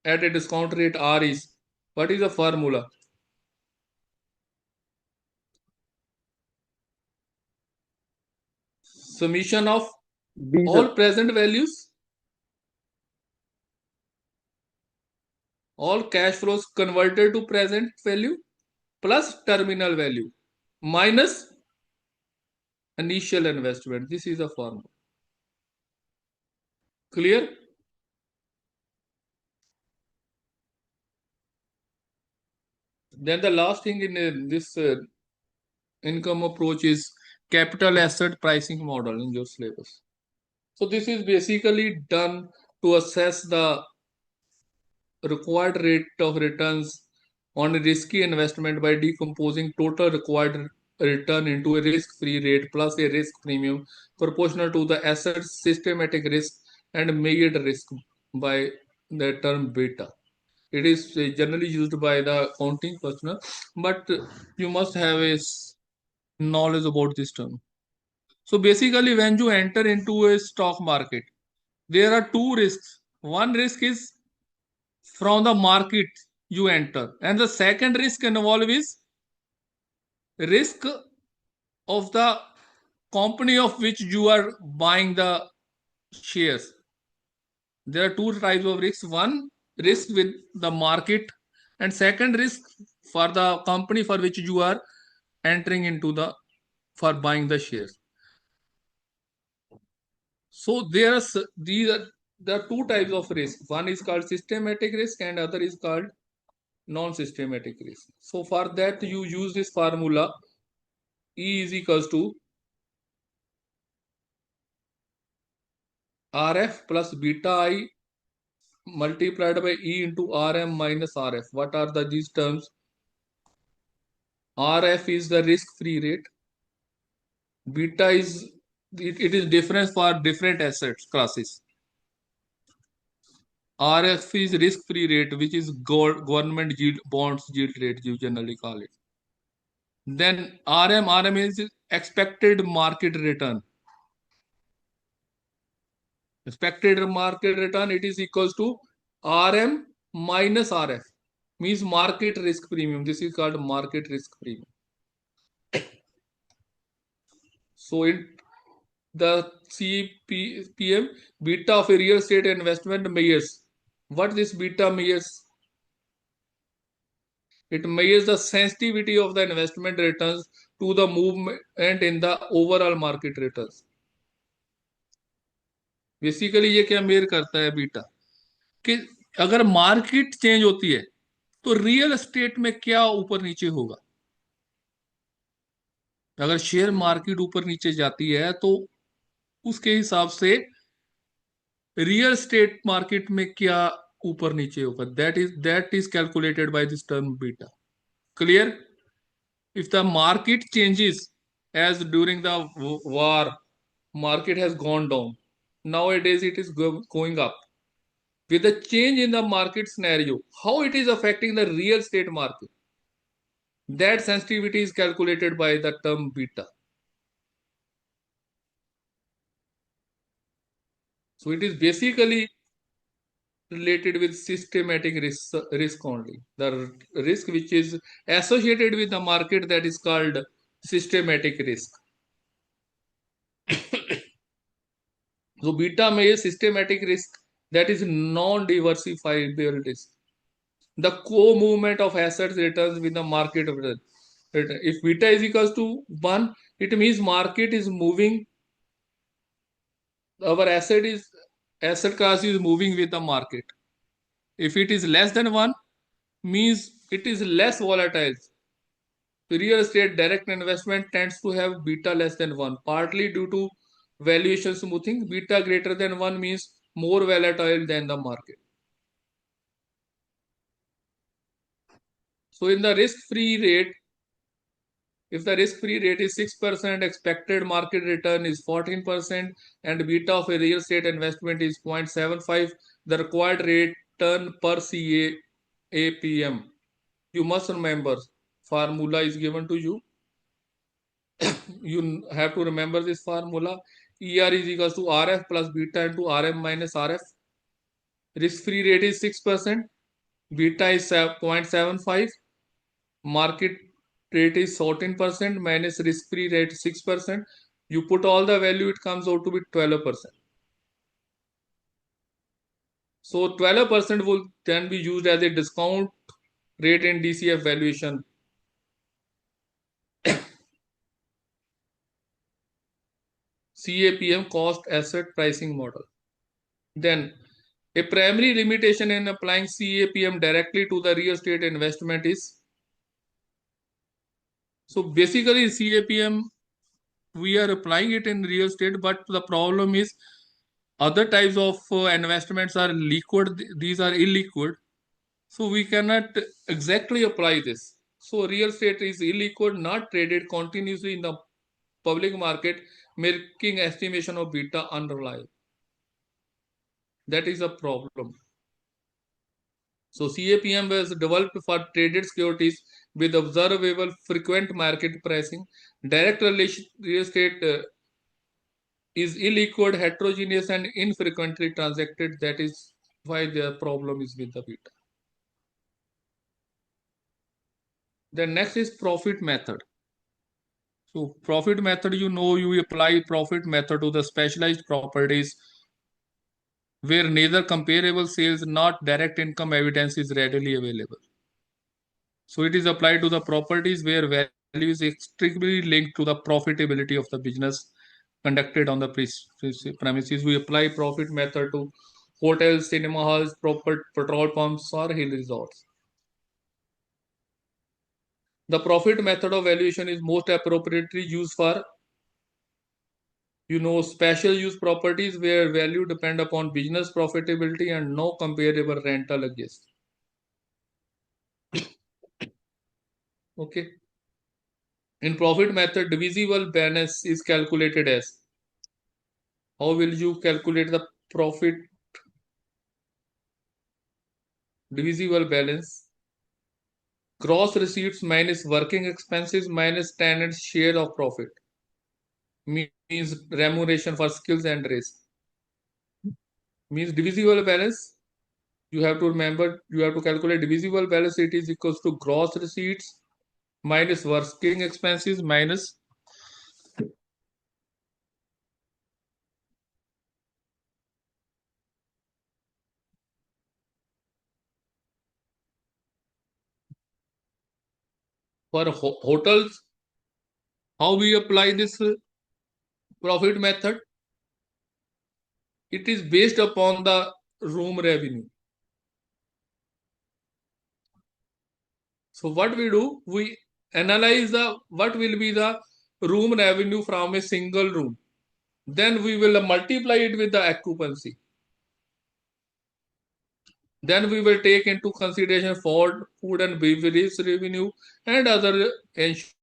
at a discount rate R is, what is the formula? Summation of all present values, all cash flows converted to present value, plus terminal value minus initial investment. This is a formula. Clear? Then the last thing in this income approach is capital asset pricing model in your syllabus. So this is basically done to assess the required rate of returns on a risky investment by decomposing total required return into a risk-free rate plus a risk premium proportional to the asset's systematic risk and measured risk by the term beta. It is generally used by the accounting personnel, but you must have a knowledge about this term. So basically, when you enter into a stock market, there are two risks. One risk is from the market you enter, and the second risk involved is risk of the company of which you are buying the shares. There are two types of risks. One risk with the market, and second risk for the company for which you are entering into for buying the shares. So these are there are two types of risk. One is called systematic risk and other is called non-systematic risk. So for that you use this formula E is equals to RF plus beta I multiplied by E into RM minus RF. What are these terms? RF is the risk-free rate. Beta is it is different for different assets classes. RF is risk-free rate, which is government yield bonds yield rate, you generally call it. Then RM is expected market return. Expected market return, it is equals to RM minus RF, means market risk premium. This is called market risk premium. So in the CAPM, beta of a real estate investment measures. What this beta measures? It measures the sensitivity of the investment returns to the movement in the overall market returns. Basically ये क्या mayor करता है beta कि अगर market change होती है तो real estate में क्या ऊपर नीचे होगा. अगर शेयर मार्केट ऊपर नीचे जाती है तो उसके हिसाब से रियल एस्टेट मार्केट में क्या ऊपर नीचे होगा. That is calculated by this term beta. Clear. If the market changes, as during the war market has gone down, nowadays it is going up. With the change in the market scenario, how it is affecting the real estate market, that sensitivity is calculated by the term beta. So it is basically related with systematic risk only. The risk which is associated with the market, that is called systematic risk. So beta may is systematic risk, that is non-diversifiable risk. The co-movement of assets returns with the market return. If beta is equals to 1, it means market is moving, our asset class is moving with the market. If it is less than 1, means it is less volatile. Real estate direct investment tends to have beta less than 1, partly due to valuation smoothing. Beta greater than 1 means more volatile than the market. So in the risk-free rate, if the risk-free rate is 6%, expected market return is 14%, and beta of a real estate investment is 0.75, the required return per CAPM. You must remember, formula is given to you. You have to remember this formula. ER is equals to RF plus beta into RM minus RF. Risk-free rate is 6%. Beta is 0.75. Market rate is 14% minus risk-free rate 6%. You put all the value, it comes out to be 12%. So 12% will then be used as a discount rate in DCF valuation. CAPM, cost asset pricing model. Then a primary limitation in applying CAPM directly to the real estate investment is, so basically CAPM we are applying it in real estate, but the problem is other types of investments are liquid, these are illiquid, so we cannot exactly apply this. So real estate is illiquid, not traded continuously in the public market, making estimation of beta unreliable. That is a problem. So CAPM was developed for traded securities with observable frequent market pricing. Direct real estate is illiquid, heterogeneous, and infrequently transacted. That is why the problem is with the beta. The next is profit method. So profit method, you apply profit method to the specialized properties where neither comparable sales nor direct income evidence is readily available. So it is applied to the properties where value is strictly linked to the profitability of the business conducted on the premises. We apply profit method to hotels, cinema halls, proper petrol pumps, or hill resorts. The profit method of valuation is most appropriately used for special use properties where value depend upon business profitability and no comparable rental exists. Okay. In profit method, divisible balance is calculated as. How will you calculate the profit divisible balance? Gross receipts minus working expenses minus tenant's share of profit means remuneration for skills and risk. Means divisible balance. You have to remember, you have to calculate divisible balance. It is equals to gross receipts minus working expenses minus for hotels. How we apply this profit method? It is based upon the room revenue. So what we do, we analyze what will be the room revenue from a single room. Then we will multiply it with the occupancy. Then we will take into consideration for food and beverage revenue and other insurance.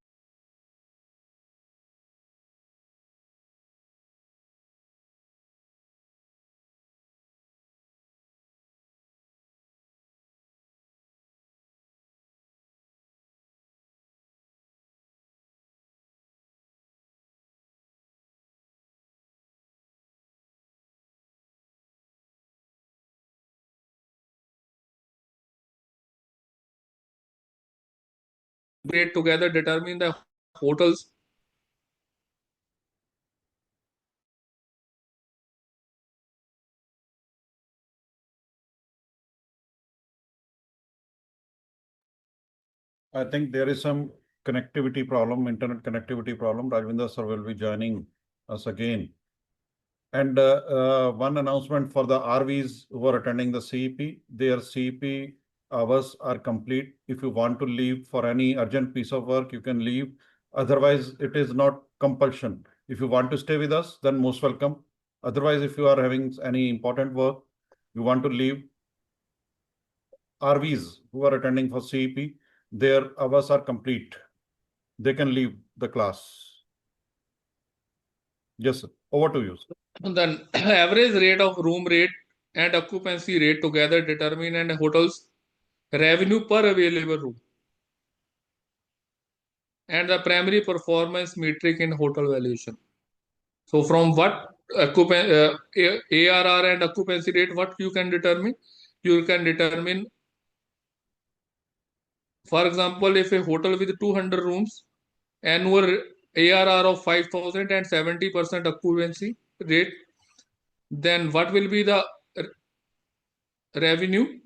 Together determine the hotels. I think there is some connectivity problem, internet connectivity problem. Rajvinder sir will be joining us again. And one announcement for the RVs who are attending the CEP, their CEP hours are complete. If you want to leave for any urgent piece of work, you can leave. Otherwise, it is not compulsion. If you want to stay with us, then most welcome. Otherwise, if you are having any important work, you want to leave, RVs who are attending for CEP, their hours are complete. They can leave the class. Yes, sir. Over to you, sir. Then average rate of room rate and occupancy rate together determine and hotels revenue per available room and the primary performance metric in hotel valuation. So from what ARR and occupancy rate, what you can determine? You can determine, for example, if a hotel with 200 rooms, annual ARR of 5,000 and 70% occupancy rate, then what will be the revenue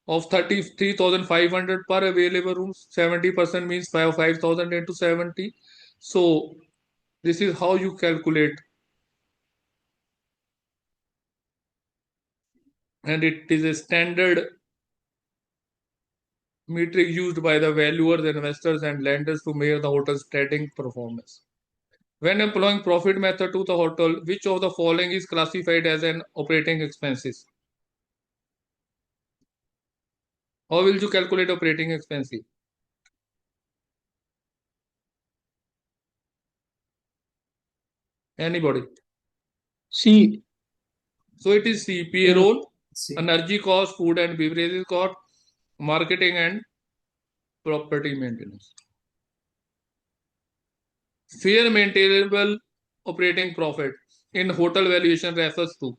of 33,500 per available rooms? 70% means 5,000 into 70. So this is how you calculate. And it is a standard metric used by the valuers, investors, and lenders to measure the hotel's trading performance. When employing profit method to the hotel, which of the following is classified as an operating expenses? How will you calculate operating expenses? Anybody? C. So it is C, payroll, energy cost, food and beverages cost, marketing and property maintenance. Fair maintainable operating profit in hotel valuation refers to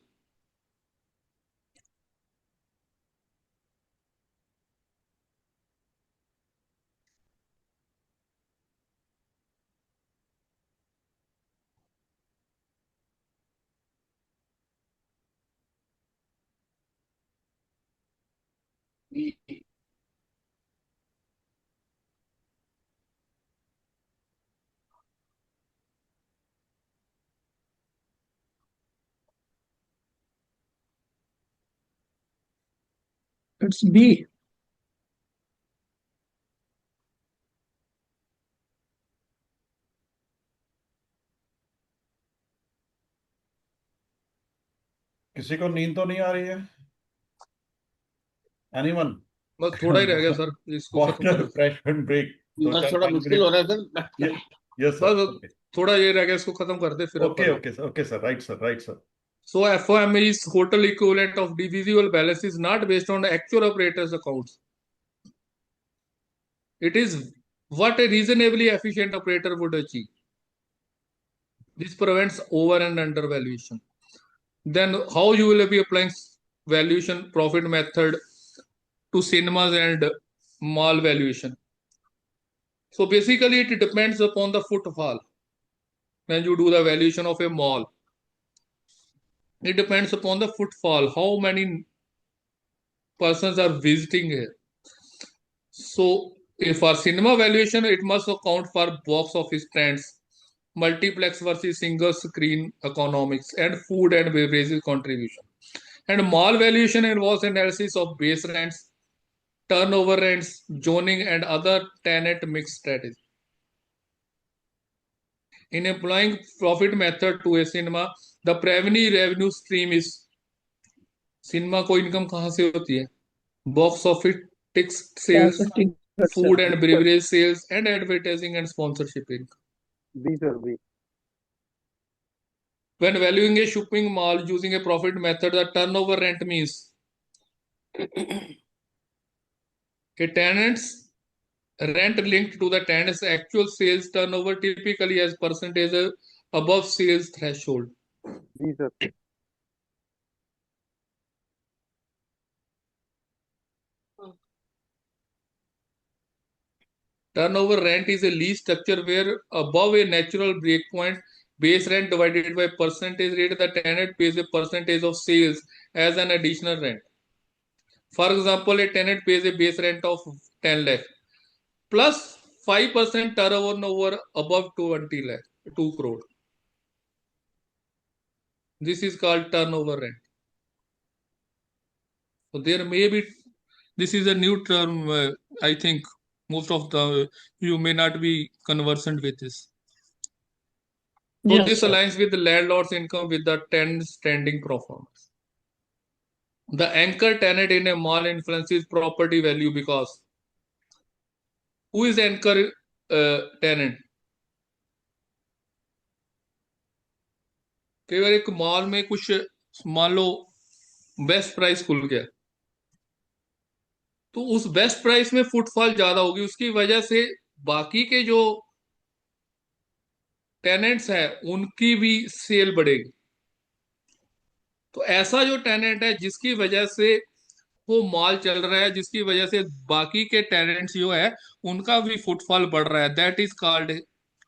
It's B. किसी को नींद तो नहीं आ रही है? Anyone? बस थोड़ा ही रह गया सर, इसको खत्म कर रिफ्रेशमेंट ब्रेक, दो बस चार थोड़ा 5 मुश्किल हो मिनट। रहा है सर। Yes sir. बस थोड़ा ये रह गया, इसको खत्म कर दे फिर okay upon. Okay sir, okay sir, right sir, right sir. So FOM is total equivalent of divisible balance is not based on the actual operator's accounts. It is what a reasonably efficient operator would achieve. This prevents over and under valuation. Then how you will be applying valuation profit method to cinemas and mall valuation? So basically it depends upon the footfall. When you do the valuation of a mall, it depends upon the footfall, how many persons are visiting here. So if for cinema valuation, it must account for box office trends, multiplex versus single screen economics, and food and beverages contribution. And mall valuation involves analysis of base rents, turnover rents, zoning, and other tenant mix strategies. In applying profit method to a cinema, the primary revenue stream is cinema को income कहाँ से होती है? Box office ticket sales, food and beverage sales, and advertising and sponsorship income. B, sir, B. When valuing a shopping mall using a profit method, the turnover rent means a tenant's rent linked to the tenant's actual sales turnover, typically as percentage above sales threshold. B, sir. Turnover rent is a lease structure where above a natural breakpoint, base rent divided by percentage rate, the tenant pays a percentage of sales as an additional rent. For example, a tenant pays a base rent of 10 lakh plus 5% turnover above 20 lakh, 2 crore. This is called turnover rent. So there may be, this is a new term, I think most of the, you may not be conversant with this. So Yes, this sir. aligns with the landlord's income with the tenant's standing performance. The anchor tenant in a mall influences property value because who is anchor tenant? कई बार एक mall में कुछ मान लो best price खुल गया, तो उस best price में फुटफॉल ज्यादा होगी, उसकी वजह से बाकी के जो टेनेंट्स हैं उनकी भी सेल बढ़ेगी। तो ऐसा जो टेनेंट है जिसकी वजह से वो मॉल चल रहा है, जिसकी वजह से बाकी के टेनेंट्स जो है उनका भी फुटफॉल बढ़ रहा है, that is called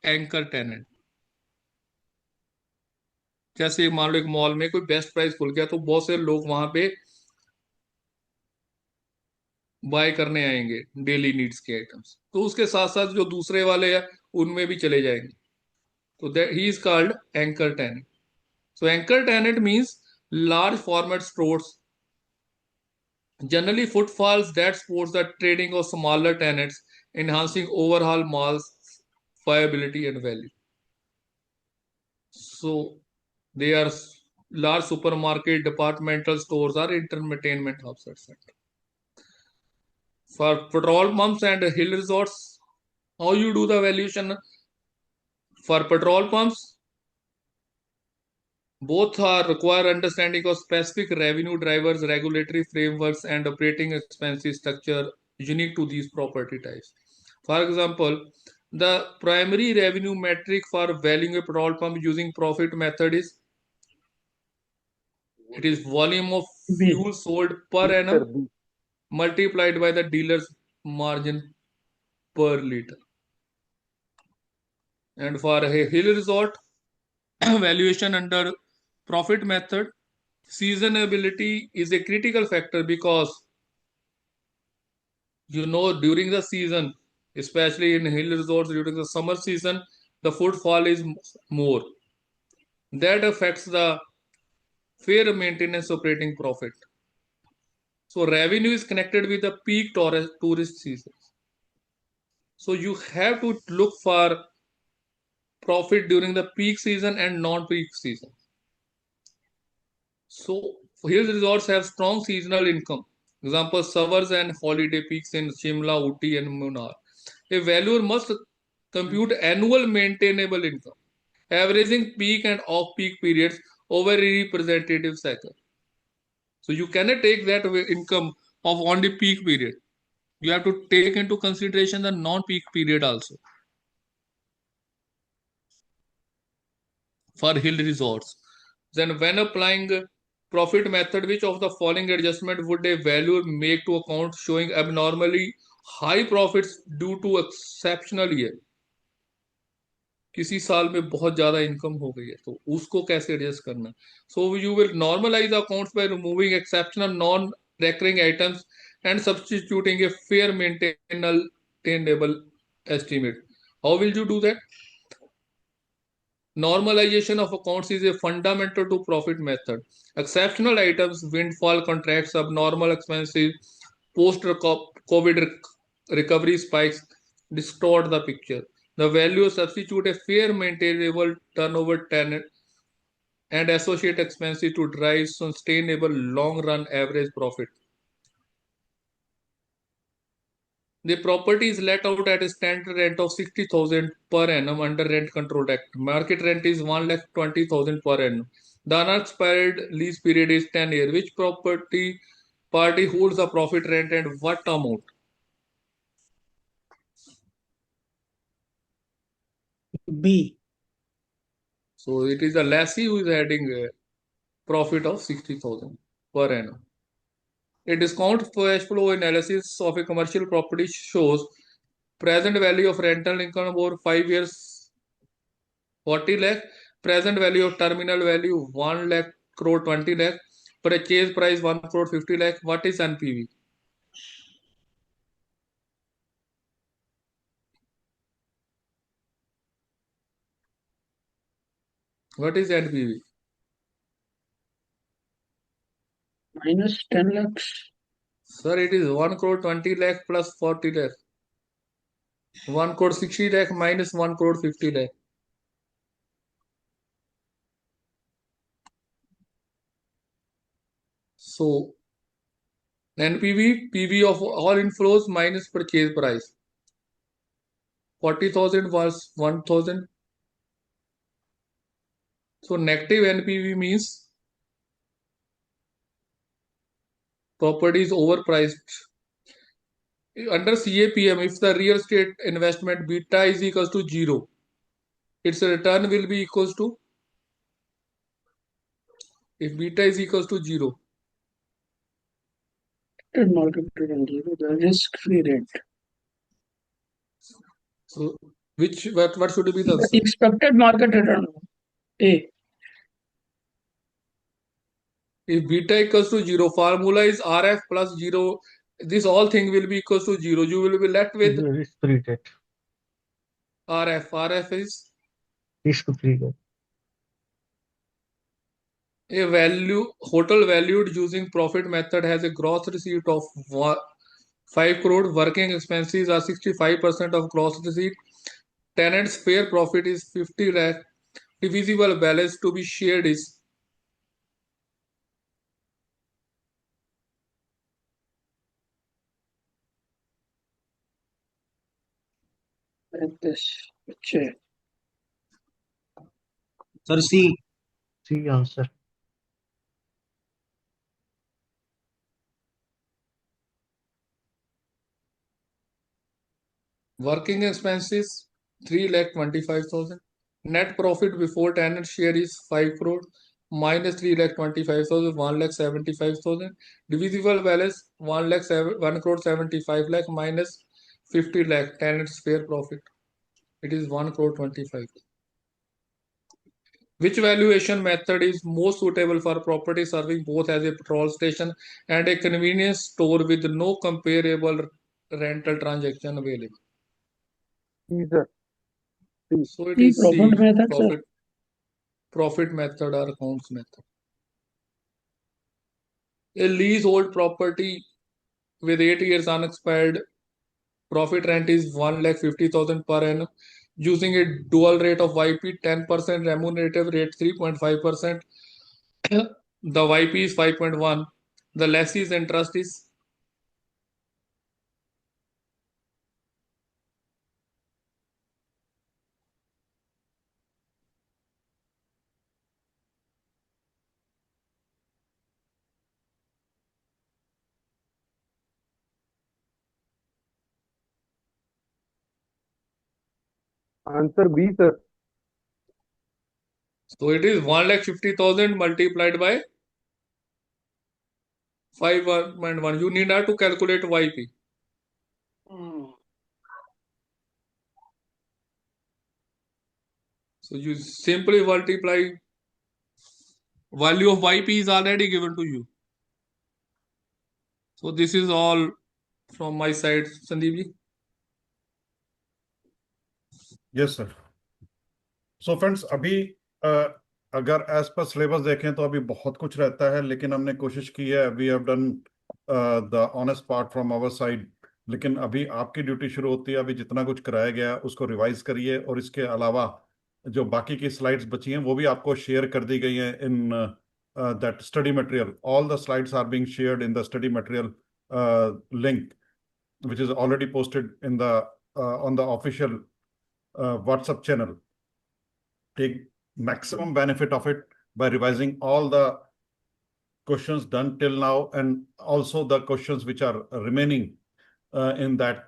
anchor tenant. जैसे मान लो एक मॉल में कोई बेस्ट प्राइस खुल गया तो बहुत से लोग वहां पे बाय करने आएंगे डेली नीड्स के आइटम्स, तो उसके साथ साथ जो दूसरे वाले हैं उनमें भी चले जाएंगे, तो that he is called anchor tenant. So anchor tenant means large format stores, generally footfalls that supports the trading of smaller tenants, enhancing overall malls viability and value. So they are large supermarket, departmental stores, or entertainment hubs, etc. For petrol pumps and hill resorts, how you do the valuation? For petrol pumps, both are require understanding of specific revenue drivers, regulatory frameworks, and operating expenses structure unique to these property types. For example, the primary revenue metric for valuing a petrol pump using profit method is it is volume of fuel sold per annum multiplied by the dealer's margin per liter. And for a hill resort valuation under profit method, seasonability is a critical factor because during the season, especially in hill resorts during the summer season, the footfall is more. That affects the fair maintenance operating profit. So revenue is connected with the peak tourist season. So you have to look for profit during the peak season and non-peak season. So hills resorts have strong seasonal income. Example, summers and holiday peaks in Shimla, Uti and Munnar. A valuer must compute annual maintainable income, averaging peak and off-peak periods over a representative cycle. So you cannot take that income of only peak period. You have to take into consideration the non-peak period also for hill resorts. Then when applying profit method, which of the following adjustment would a valuer make to account showing abnormally high profits due to exceptional year? किसी साल में बहुत ज्यादा income हो गई है तो उसको कैसे एडजस्ट करना so you will normalise accounts by removing exceptional non recurring items and substituting a fair maintainable estimate. How will you do that? Normalization of accounts is a fundamental to profit method. Exceptional items, windfall contracts, abnormal expenses, post-COVID recovery spikes distort the picture. The value substitute a fair maintainable turnover tenant and associate expenses to drive sustainable long-run average profit. The property is let out at a standard rent of 60,000 per annum under Rent Control Act. Market rent is 1,20,000 per annum. The unexpired lease period is 10 years. Which property party holds the profit rent and what amount? B. So it is the lessee who is adding a profit of 60,000 per annum. A discount cash flow analysis of a commercial property shows present value of rental income over 5 years 40 lakh, present value of terminal value 1 lakh crore 20 lakh, purchase price 1 crore 50 lakh. What is NPV? What is NPV? Minus 10 lakhs. Sir, it is 1 crore 20 lakh plus 40 lakh. 1 crore 60 lakh minus 1 crore 50 lakh. So, NPV, PV of all inflows minus purchase price. 40,000 was 1,000. So, negative NPV means property is overpriced. Under CAPM, if the real estate investment beta is equals to 0, its return will be equals to, if beta is equals to 0. Market return 0, the risk-free rate. So, what should be the answer? Expected market return. A. If beta equals to 0, formula is RF plus 0. This all thing will be equals to 0. You will be left with risk-free rate. RF. RF is Risk-free rate. a value hotel valued using profit method has a gross receipt of 5 crore. Working expenses are 65% of gross receipt. Tenant's fair profit is 50 lakh. Divisible balance to be shared is Like this. Okay. Sir, C. C answer. working expenses 3,25,000. Net profit before tenant share is 5 crore minus 3,25,000, 1,75,000. Divisible balance 1 crore 75 lakh minus 50 lakh tenant's fair profit. It is 1 crore 25. Which valuation method is most suitable for property serving both as a petrol station and a convenience store with no comparable rental transaction available? Either. So it is profit C, method, sir. profit method or accounts method. A leasehold property with 8 years unexpired profit rent is 1,50,000 per annum using a dual rate of YP 10%, remunerative rate 3.5%. The YP is 5.1. The lessee's interest is Answer B, sir. so it is 1,50,000 multiplied by 5.1. You need not to calculate YP. So you simply multiply. Value of YP is already given to you. So this is all from my side, Sandeep ji. Yes, sir. So friends, अभी अगर as per syllabus देखें तो अभी बहुत कुछ रहता है, लेकिन हमने कोशिश की है, we have done the honest part from our side. लेकिन अभी आपकी ड्यूटी शुरू होती है। अभी जितना कुछ कराया गया उसको रिवाइज करिए, और इसके अलावा जो बाकी की स्लाइड्स बची हैं वो भी आपको शेयर कर दी गई हैं in that study material. All the slides are being shared in the study material link which is already posted in the on the official WhatsApp channel. Take maximum benefit of it by revising all the questions done till now, and also the questions which are remaining in that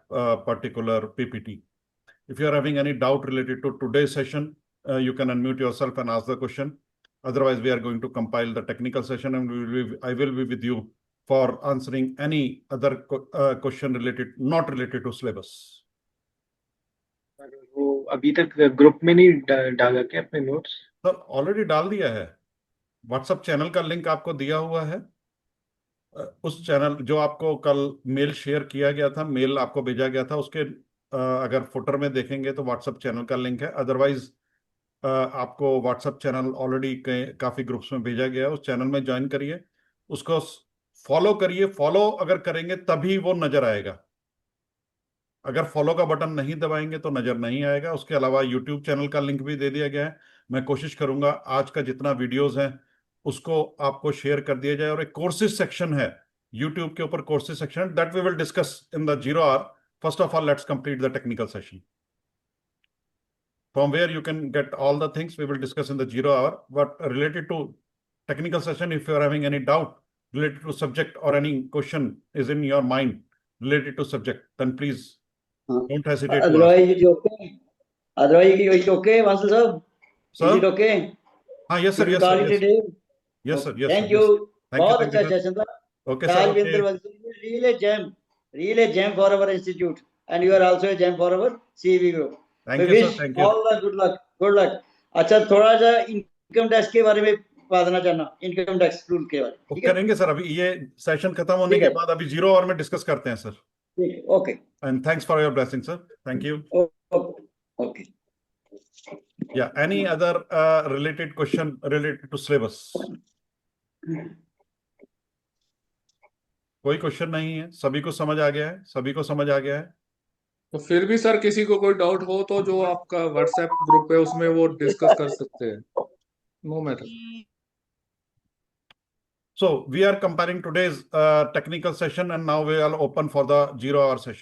particular PPT. If you are having any doubt related to today's session, you can unmute yourself and ask the question. Otherwise, we are going to compile the technical session, and I will be with you for answering any other question not related to syllabus. वो अभी तक group में नहीं डाला क्या अपने notes? Sir already डाल दिया है। व्हाट्सएप चैनल का लिंक आपको दिया हुआ है। उस चैनल जो आपको कल मेल शेयर किया गया था, मेल आपको भेजा गया था, उसके अगर फुटर में देखेंगे तो व्हाट्सएप चैनल का लिंक है। अदरवाइज आपको व्हाट्सएप चैनल ऑलरेडी काफी ग्रुप्स में भेजा गया है। उस चैनल में ज्वाइन करिए, उसको फॉलो करिए। फॉलो अगर करेंगे तभी वो नजर आएगा। अगर फॉलो का बटन नहीं दबाएंगे तो नजर नहीं आएगा। उसके अलावा यूट्यूब चैनल का लिंक भी दे दिया गया है। मैं कोशिश करूंगा आज का जितना वीडियोस हैं उसको आपको शेयर कर दिया जाए। और एक कोर्सेज सेक्शन है यूट्यूब के ऊपर, courses section, that we will discuss in the 0 hour. First of all, let's complete the technical session, from where you can get all the things we will discuss in the 0 hour. But related to technical session, if you are having any doubt related to subject or any question is in your mind related to subject, then please don't hesitate to ask. Otherwise, it is okay. Otherwise, it is okay, Vasu sir. Is it okay? Yes, sir. If you Yes, call sir. it a Yes, day. yes, sir. Yes, Thank sir. you. Thank you. बहुत Thank you, अच्छा sir. Session था। Okay, sir. Okay. Really gem for our institute, and you are also a gem for our CEV group. Thank We you, sir. wish Thank you. all the good luck. Good luck. अच्छा, थोड़ा सा income tax के बारे में बताना चाहना, income tax rule के बारे में। करेंगे सर, अभी ये सेशन खत्म होने के बाद अभी 0 hour में डिस्कस करते हैं सर। ठीक है, okay. And thanks for your blessing, sir. Thank you. Okay. Yeah. Any other related question related to syllabus? कोई क्वेश्चन नहीं है? सभी को समझ आ गया है? सभी को समझ आ गया है? तो फिर भी सर किसी को कोई डाउट हो तो जो आपका व्हाट्सएप ग्रुप है उसमें वो डिस्कस कर सकते हैं। No matter. So we are comparing today's technical session, and now we are open for the 0 hour session.